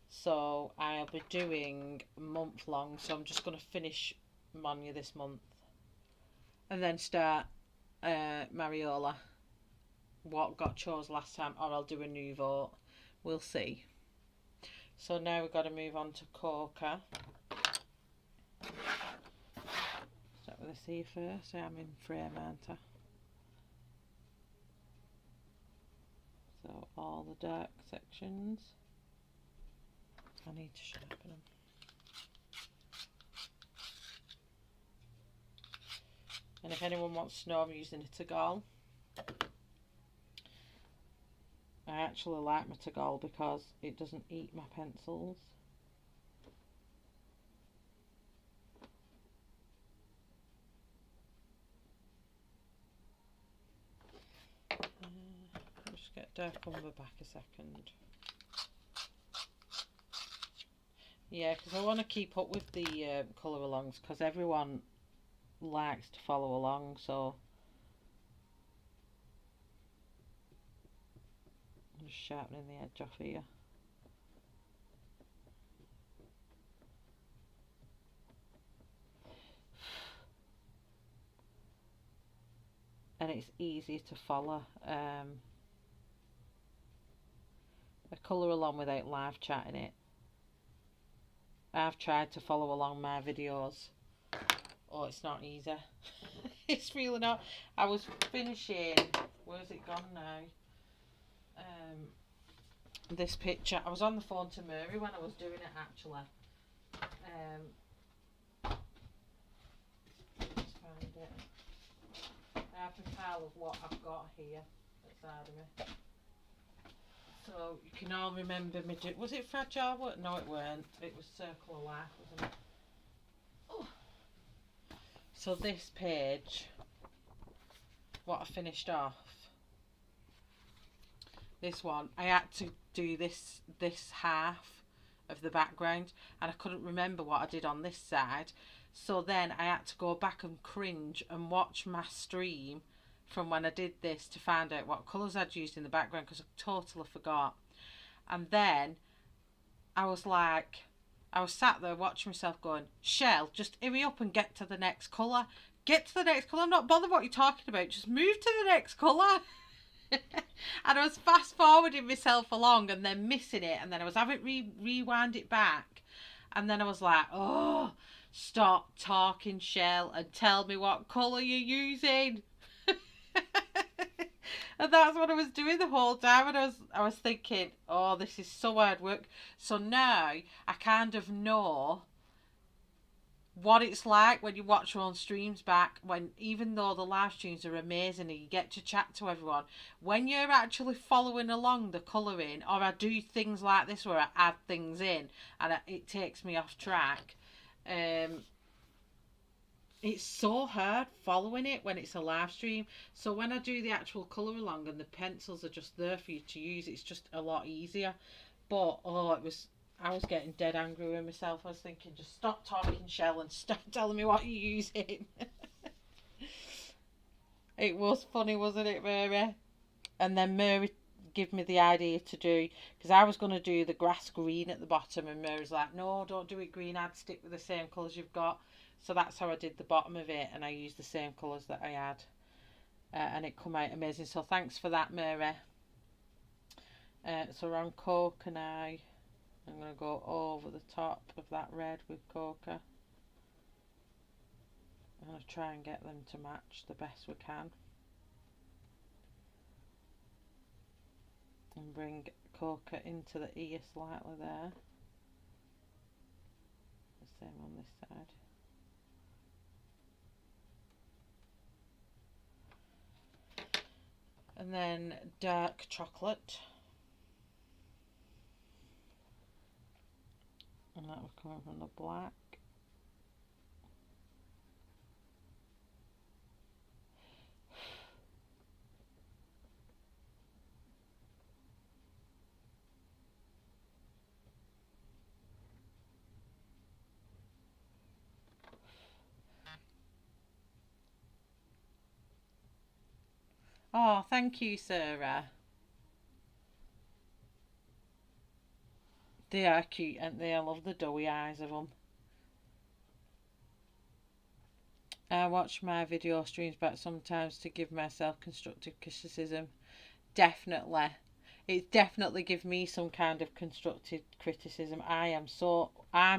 So I'll be doing month long, so I'm just going to finish Monya this month and then start Mariola, what got chose last time, or I'll do a new vote. We'll see. So now we've got to move on to coca. Start with the C first. I'm in frame, aren't I? So all the dark sections, I need to sharpen them. And if anyone wants to know, I'm using a Tagol. I actually like my Tagol because it doesn't eat my pencils. I'll just get dark umber back a second. Yeah, because I want to keep up with the colour alongs, because everyone likes to follow along, so I'm just sharpening the edge off here. And it's easy to follow a colour along without live chat in it. I've tried to follow along my videos. Oh, it's not easy. It's really not. I was finishing, where's it gone now? This picture. I was on the phone to Mary when I was doing it, actually. Let's find it. I have a pile of what I've got here outside of me. So you can all remember me was it Fragile? No, it weren't. It was Circle of Life, wasn't it? Oh. So this page, what I finished off, this one, I had to do this half of the background, and I couldn't remember what I did on this side. So then I had to go back and cringe and watch my stream from when I did this to find out what colours I'd used in the background, because I totally forgot. And then I was like, I was sat there watching myself going, Shell, just hurry up and get to the next colour. Get to the next colour. I'm not bothered what you're talking about. Just move to the next colour. And I was fast forwarding myself along and then missing it. And then I was having to rewind it back. And then I was like, oh, stop talking, Shell, and tell me what colour you're using. And that's what I was doing the whole time, and I was thinking, oh, this is so hard work. So now I kind of know what it's like when you watch your own streams back, when even though the live streams are amazing and you get to chat to everyone, when you're actually following along the colouring, or I do things like this where I add things in and it takes me off track, it's so hard following it when it's a live stream. So when I do the actual colour along and the pencils are just there for you to use, it's just a lot easier. But oh, I was getting dead angry with myself. I was thinking, just stop talking, Shell, and stop telling me what you're using. It was funny, wasn't it, Mary? And then Mary give me the idea to do, because I was going to do the grass green at the bottom, and Mary's like, no, don't do it green, I'd stick with the same colours you've got. So that's how I did the bottom of it, and I used the same colours that I had, and it come out amazing. So thanks for that, Mary. So we're on coca now. I'm going to go over the top of that red with coca. I'm going to try and get them to match the best we can. And bring coca into the ear slightly there. The same on this side. And then dark chocolate. And that was coming from the black. Oh, thank you, Sarah. They are cute, aren't they? I love the doughy eyes of them. I watch my video streams back sometimes to give myself constructive criticism. Definitely. It definitely gives me some kind of constructive criticism. I'm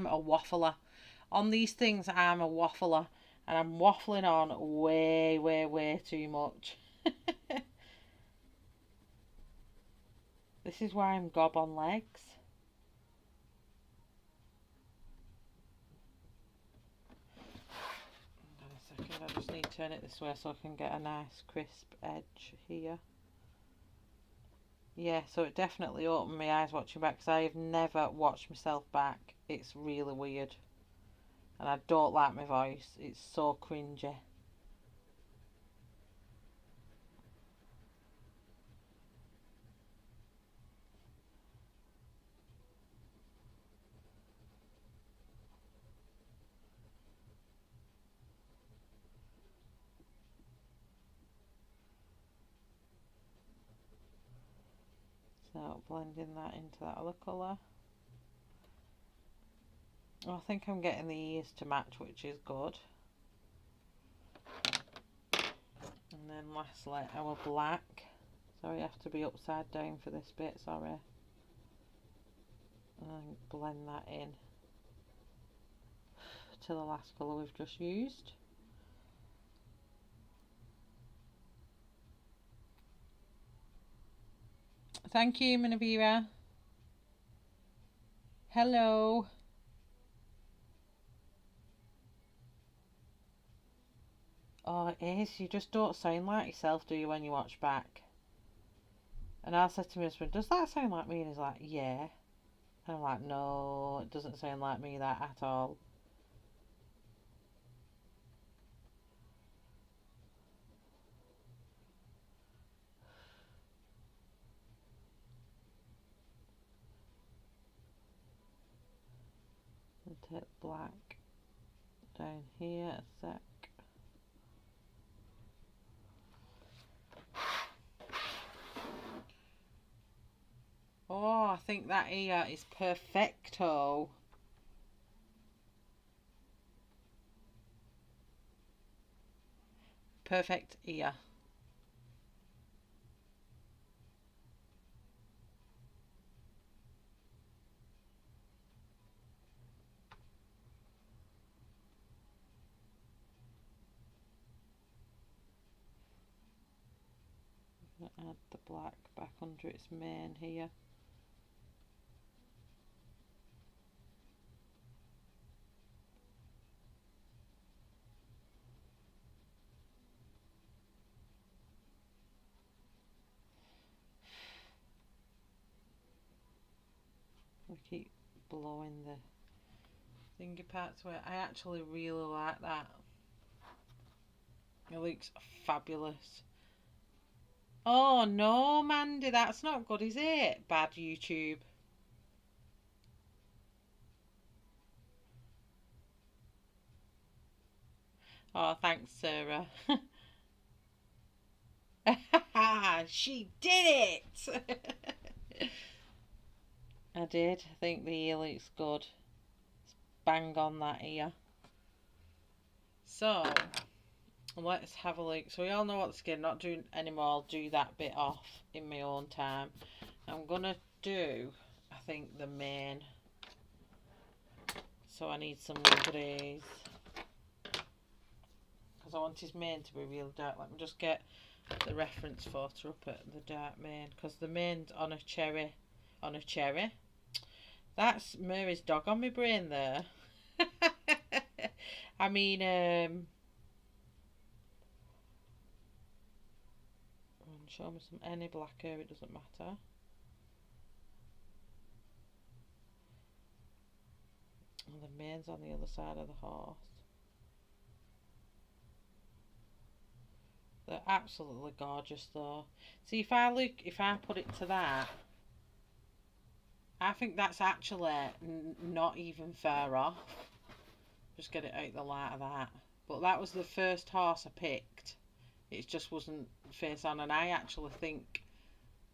a waffler. On these things, I'm a waffler. And I'm waffling on way, way, way too much. This is why I'm gob on legs. Hang on a second, I just need to turn it this way so I can get a nice crisp edge here. Yeah, so it definitely opened my eyes watching back, because I have never watched myself back. It's really weird. And I don't like my voice. It's so cringy. So blending that into that other colour. Oh, I think I'm getting the ears to match, which is good. And then lastly, our black. Sorry, I have to be upside down for this bit, sorry. And then blend that in to the last colour we've just used. Thank you, Manavira. Hello. Oh, it is. You just don't sound like yourself, do you, when you watch back? And I said to my husband, does that sound like me? And he's like, yeah. And I'm like, no, it doesn't sound like me that at all. And take black down here a sec. Oh, I think that ear is perfecto. Perfect ear. Add the black back under its mane here. We keep blowing the thingy parts away. I actually really like that. It looks fabulous. Oh no, Mandy, that's not good, is it? Bad YouTube. Oh, thanks, Sarah. She did it! I did. I think the ear looks good. It's bang on that ear. So, let's have a look. So we all know what the skin, not doing anymore. I'll do that bit off in my own time. I'm going to do, I think, the main. So I need some greys. Because I want his mane to be real dark. Let me just get the reference photo up at the dark mane. Because the mane's on a cherry. On a cherry. That's Mary's dog on my brain there. I mean, show me any black hair, it doesn't matter. And the mane's on the other side of the horse. They're absolutely gorgeous though. See, if I put it to that, I think that's actually not even far off. Just get it out the light of that. But that was the first horse I picked. It just wasn't face on, and I actually think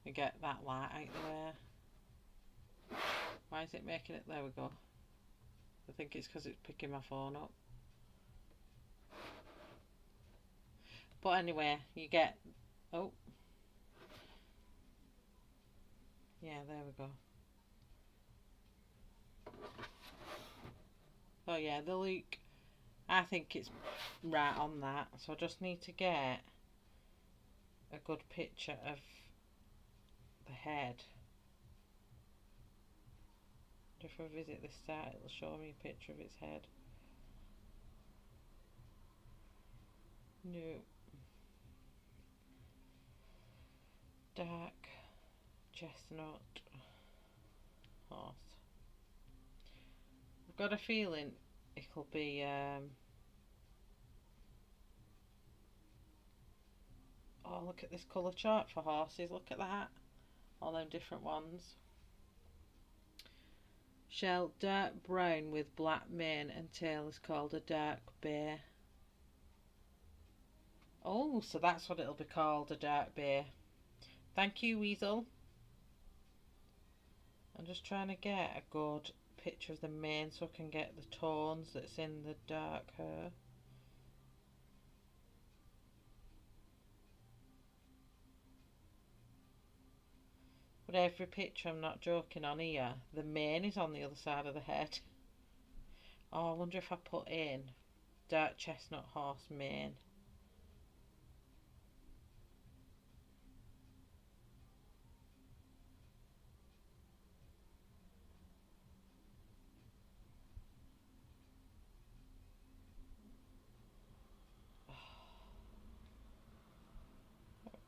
I get that light out the way. Why is it making it? There we go. I think it's because it's picking my phone up. But anyway, you get... Oh. Yeah, there we go. Oh yeah, the look, I think it's right on that. So I just need to get a good picture of the head. If I visit this site, it'll show me a picture of its head. No. Dark chestnut horse. I've got a feeling it'll be oh, look at this colour chart for horses. Look at that. All them different ones. Shell dark brown with black mane and tail is called a dark bay. Oh, so that's what it'll be called, a dark bay. Thank you, Weasel. I'm just trying to get a good picture of the mane so I can get the tones that's in the dark hair. But every picture, I'm not joking, on here, the mane is on the other side of the head. Oh, I wonder if I put in dark chestnut horse mane.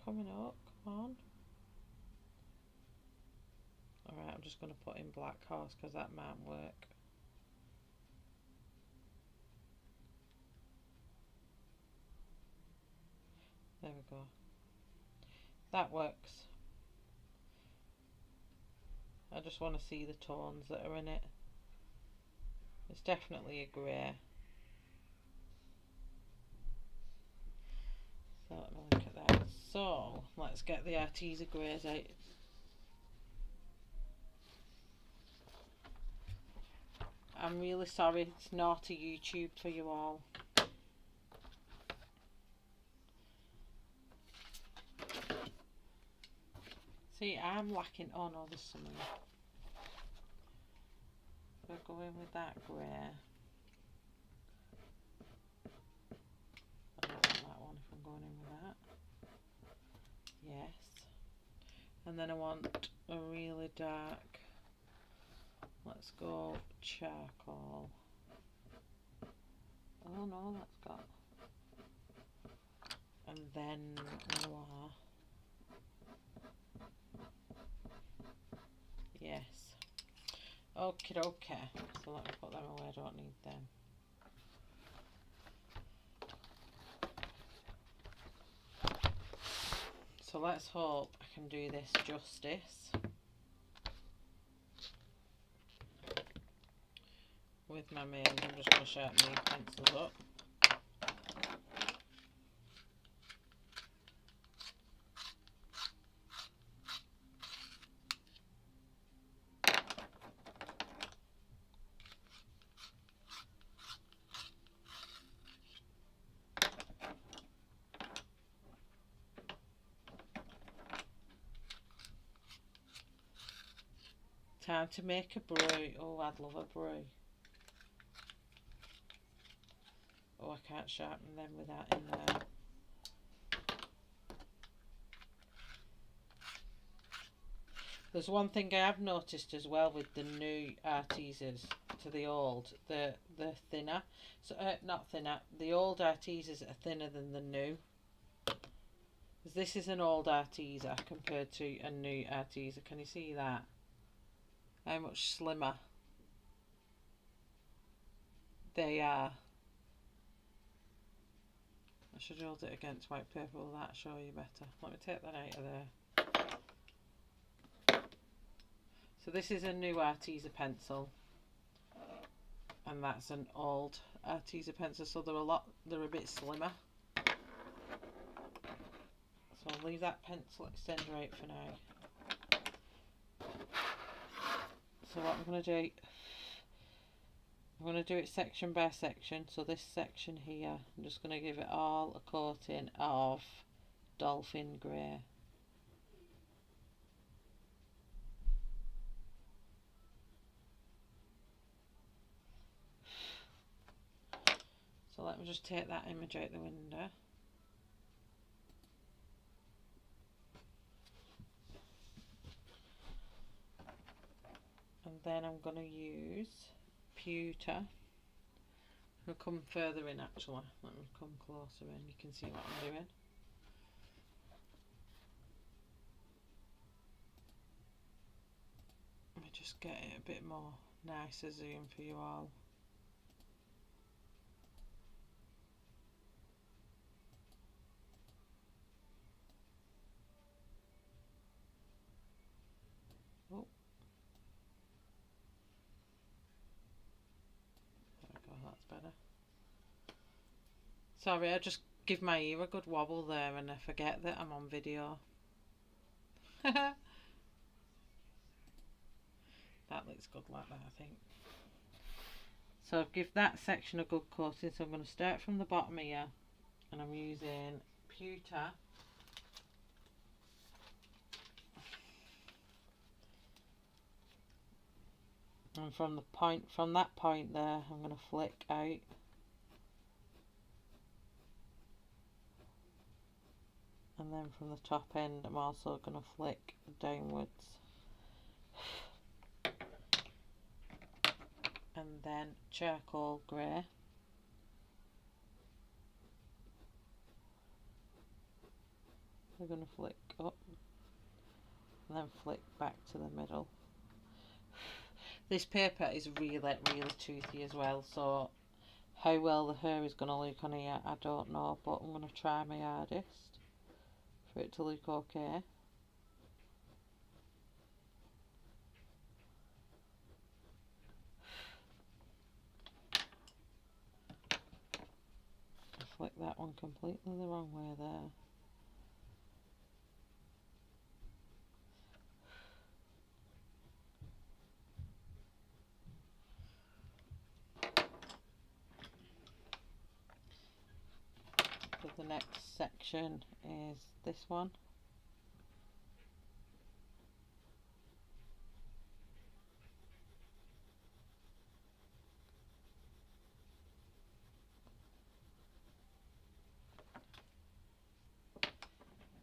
Coming up, come on. Alright, I'm just going to put in black horse because that might work. There we go. That works. I just want to see the tones that are in it. It's definitely a grey. So let me look at that. So let's get the Arteza greys out. I'm really sorry, it's naughty YouTube for you all. See, I'm lacking. Oh no, there's some in. We'll go in with that grey. I don't want that one if I'm going in with that. Yes. And then I want a really dark. Let's go charcoal. Oh no, that's got. And then noir. Yes. Okay, okay. So let me put them away, I don't need them. So let's hope I can do this justice with my mains. I'm just going to sharpen these pencils up. Time to make a brew. Oh, I'd love a brew. Oh, I can't sharpen them with that in there. There's one thing I have noticed as well with the new Artezas to the old, they're thinner. So not thinner. The old Artezas are thinner than the new. Because this is an old Arteza compared to a new Arteza. Can you see that? How much slimmer they are. I should hold it against white paper. Will that show you better? Let me take that out of there. So this is a new Arteza pencil, and that's an old Arteza pencil. So they're a bit slimmer. So I'll leave that pencil extender out for now. So what I'm going to do, I'm going to do it section by section. So this section here, I'm just going to give it all a coating of dolphin grey. So let me just take that image out the window. And then I'm going to use pewter. I'll come further in actually. Let me come closer in, you can see what I'm doing. Let me just get it a bit more nicer zoom for you all. Oh. There we go, that's better. Sorry, I just give my ear a good wobble there and I forget that I'm on video. That looks good like that, I think. So give that section a good coating. So I'm going to start from the bottom here, and I'm using pewter. And from that point there, I'm going to flick out. And then from the top end, I'm also going to flick downwards. And then charcoal grey. We're going to flick up and then flick back to the middle. This paper is really, really toothy as well, so how well the hair is going to look on here, I don't know, but I'm going to try my hardest for it to look okay. I flicked that one completely the wrong way there. So the next section is this one.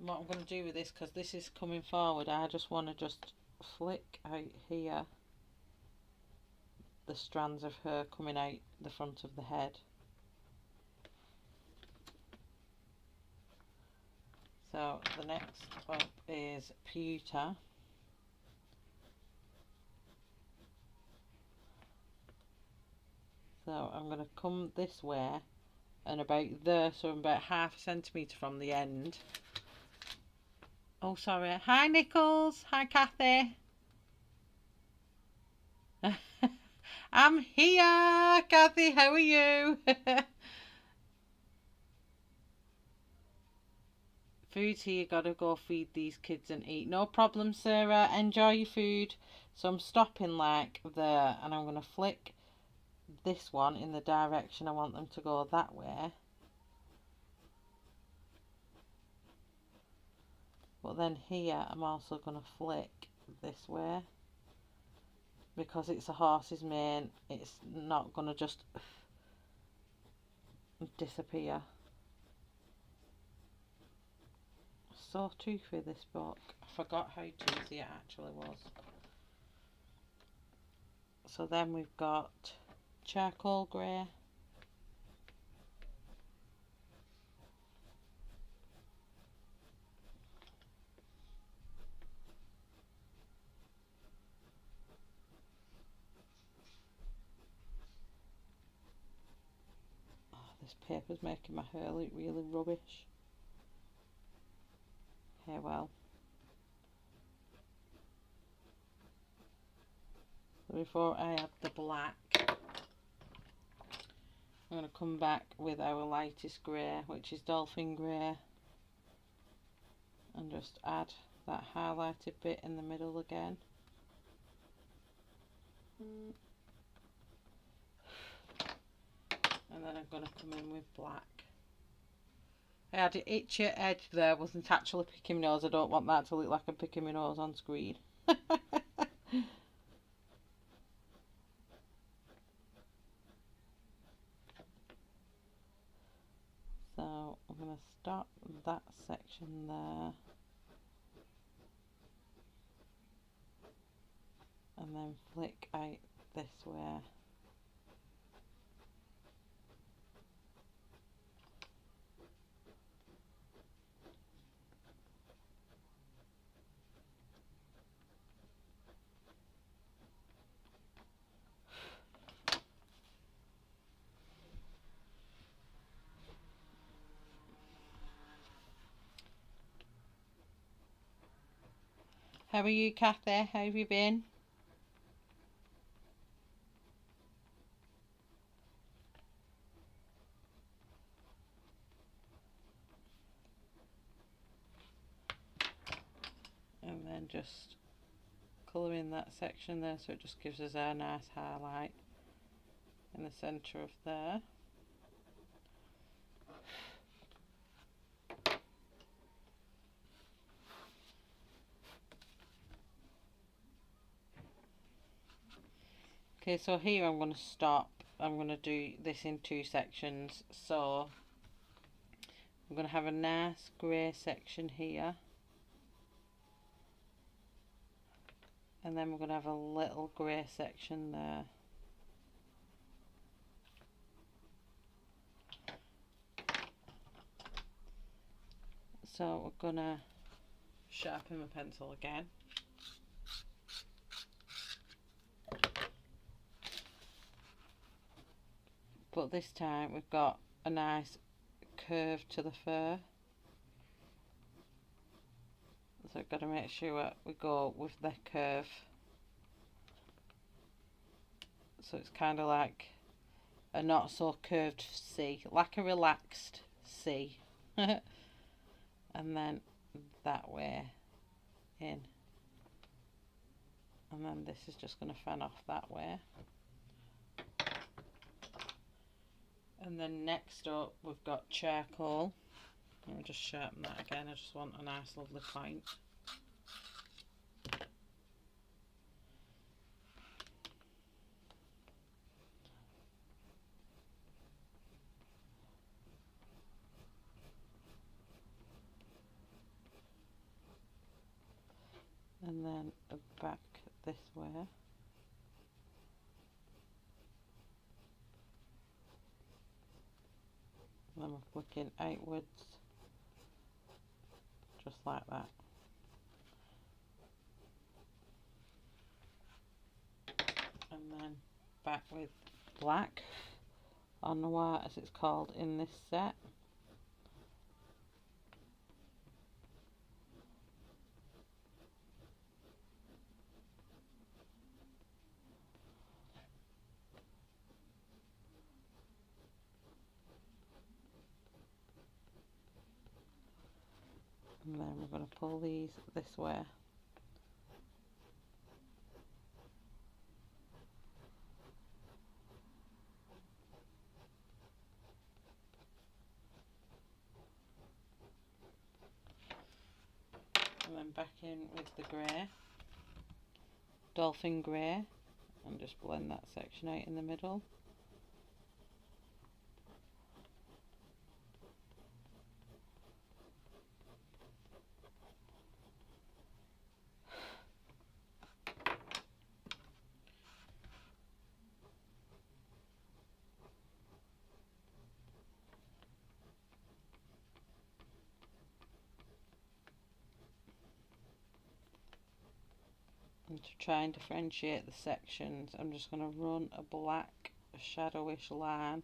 And what I'm going to do with this, because this is coming forward, I just want to just flick out here the strands of hair coming out the front of the head. So the next up is pewter. So I'm going to come this way and about there, so I'm about ½ centimetre from the end. Oh, sorry. Hi, Nichols. Hi, Kathy. I'm here, Kathy. How are you? Food's here. Gotta go feed these kids and eat. No problem, Sarah. Enjoy your food. So I'm stopping like there, and I'm gonna flick this one in the direction I want them to go, that way. But then here I'm also going to flick this way. because it's a horse's mane, it's not going to just disappear. So toothy, this book. I forgot how toothy it actually was. So then we've got charcoal grey. Oh, this paper's making my hair look really rubbish. Hey, well. Before I add the black, I'm going to come back with our lightest grey, which is dolphin grey, and just add that highlighted bit in the middle again. And then I'm going to come in with black. I had an itchy edge there, wasn't actually picking my nose. I don't want that to look like I'm picking my nose on screen. So I'm going to stop that section there. And then flick out this way. How are you, Kathy? How have you been? And then just colour in that section there, so it just gives us a nice highlight in the centre of there. Okay, so here I'm going to stop. I'm going to do this in two sections. So I'm going to have a nice grey section here, and then we're going to have a little grey section there. So we're going to sharpen my pencil again. But this time we've got a nice curve to the fur. So we've got to make sure we go with the curve. So it's kind of like a not so curved C, like a relaxed C. And then that way in. And then this is just going to fan off that way. And then next up we've got charcoal. I'll just sharpen that again. I just want a nice lovely point. And then back this way. And then we're flicking outwards, just like that. And then back with black, or noir as it's called in this set. And then we're going to pull these this way. And then back in with the grey, dolphin grey, and just blend that section out in the middle. And to try and differentiate the sections, I'm just going to run a black shadowish line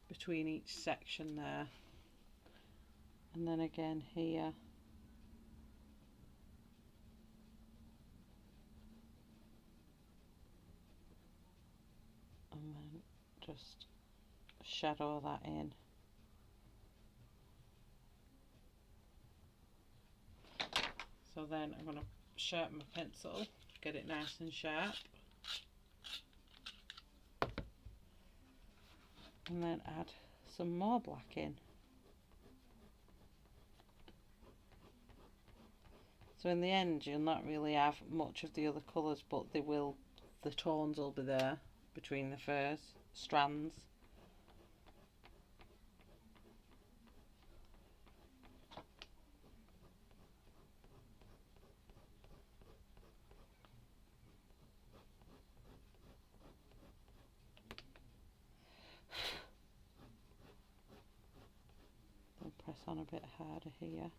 between each section there, and then again here, and then just shadow that in. So then I'm going to sharpen my pencil, get it nice and sharp, and then add some more black in. So in the end you'll not really have much of the other colours, but they will, the tones will be there between the first strands. Then press on a bit harder here.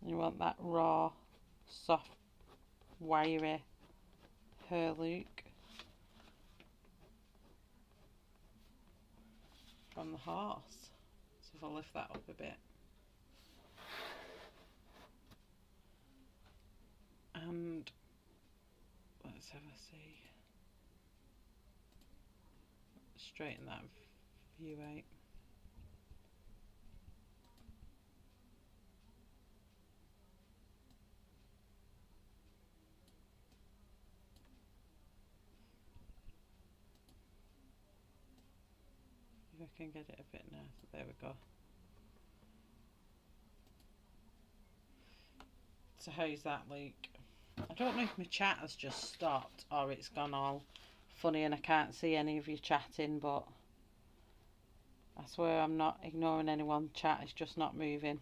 You want that raw, soft, wiry hair look from the horse. So if I lift that up a bit, and let's have a see, straighten that view out. If I can get it a bit nicer, there we go. So how's that look? I don't know if my chat has just stopped or it's gone all funny and I can't see any of you chatting, but I swear I'm not ignoring anyone. Chat is just not moving.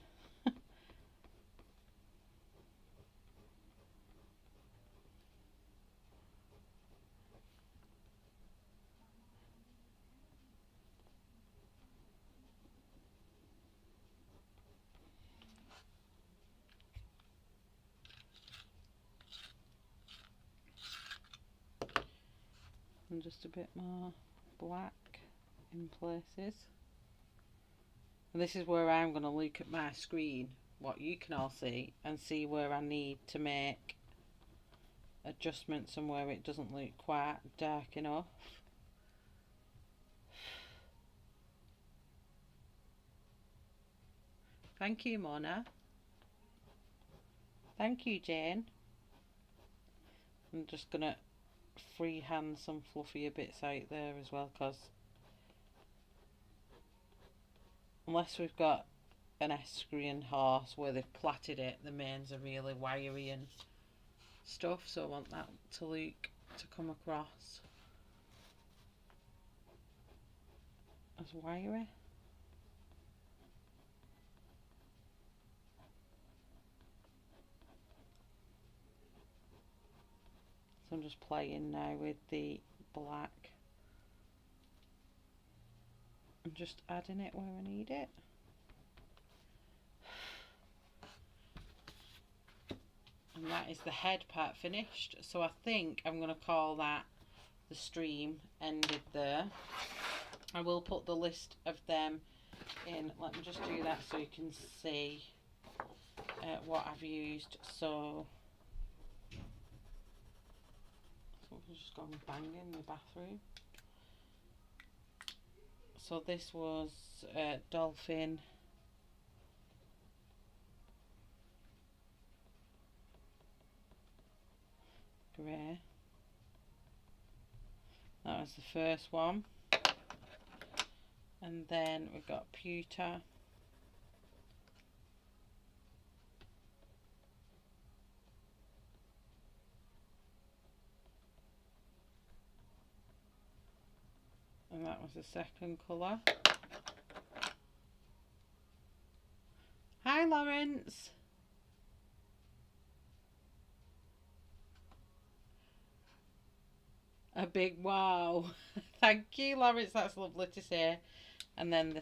And just a bit more black in places. And this is where I'm going to look at my screen, what you can all see, and see where I need to make adjustments and where it doesn't look quite dark enough. Thank you, Mona. Thank you, Jane. I'm just going to freehand some fluffier bits out there as well, because unless we've got an equestrian horse where they've plaited it, the manes are really wiry and stuff, so I want that to look, to come across as wiry. So I'm just playing now with the black and just adding it where I need it. And that is the head part finished. So I think I'm going to call that the stream ended there. I will put the list of them in. Let me just do that so you can see what I've used. So we've just gone banging in the bathroom. So this was dolphin, grey. That was the first one. And then we've got pewter, that was the second colour. Hi Lawrence. A big wow. Thank you Lawrence, that's lovely to say. And then the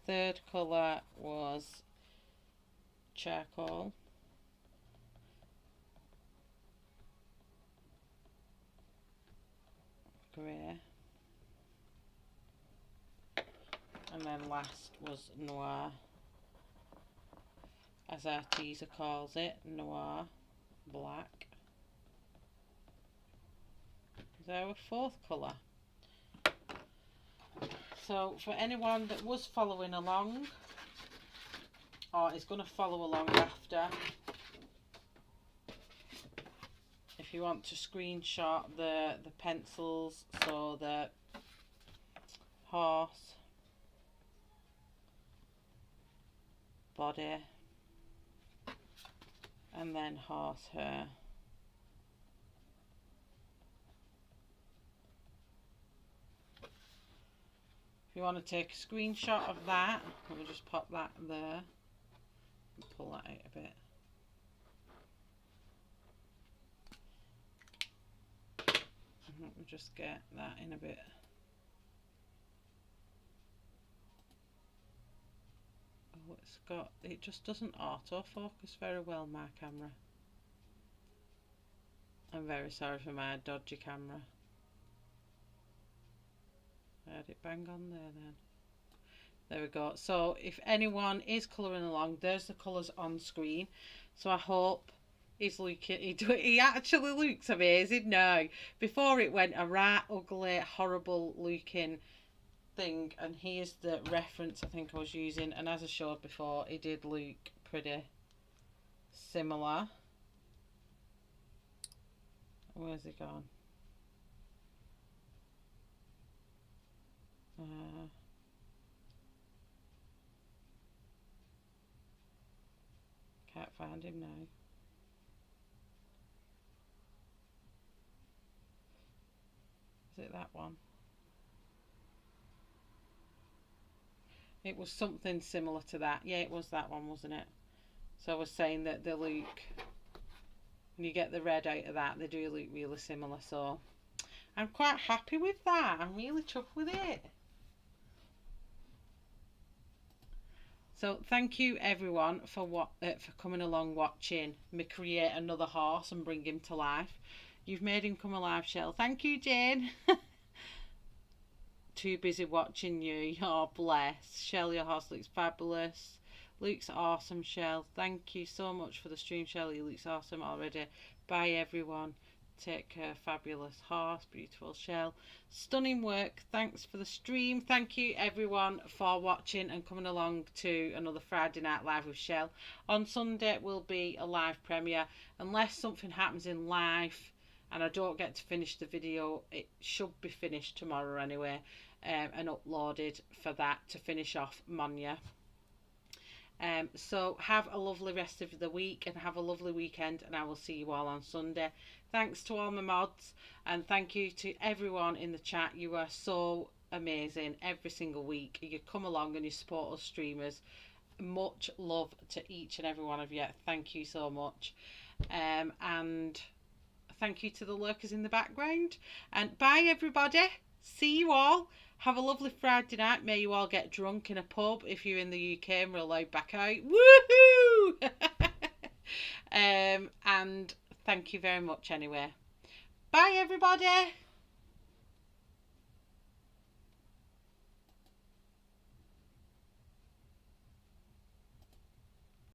third colour was charcoal. Grey. And then last was noir, as Arteza calls it, noir black. Is our fourth colour. So for anyone that was following along, or is going to follow along after, if you want to screenshot the pencils, so the horse, body, and then horsehair. If you want to take a screenshot of that, we'll just pop that there and pull that out a bit. Let me just get that in a bit. Oh, it just doesn't autofocus very well, my camera. I'm very sorry for my dodgy camera. I had it bang on there then. There we go. So if anyone is colouring along, there's the colours on screen. So I hope he's looking, he actually looks amazing now. Before it went a right ugly, horrible looking thing, and here's the reference I think I was using, and as I showed before, it did look pretty similar. Where's it gone? Can't find him now. Is it that one? It was something similar to that. Yeah, it was that one, wasn't it? So I was saying that they look, when you get the red out of that, they do look really similar. So I'm quite happy with that. I'm really chuffed with it. So thank you everyone for coming along watching me create another horse and bring him to life. You've made him come alive, Shell. Thank you, Jane. Too busy watching you. Oh, bless. Shell, your horse looks fabulous. Looks awesome, Shell. Thank you so much for the stream, Shell. He looks awesome already. Bye, everyone. Take care. Fabulous horse. Beautiful Shell. Stunning work. Thanks for the stream. Thank you, everyone, for watching and coming along to another Friday Night Live with Shell. On Sunday will be a live premiere. Unless something happens in life and I don't get to finish the video, it should be finished tomorrow anyway, and uploaded for that to finish off Monya. So have a lovely rest of the week and have a lovely weekend, and I will see you all on Sunday. Thanks to all my mods, and thank you to everyone in the chat. You are so amazing every single week. You come along and you support us streamers. Much love to each and every one of you. Thank you so much. And thank you to the lurkers in the background. And bye everybody. See you all. Have a lovely Friday night. May you all get drunk in a pub if you're in the UK and we're allowed back out. Woohoo! And thank you very much anyway. Bye everybody.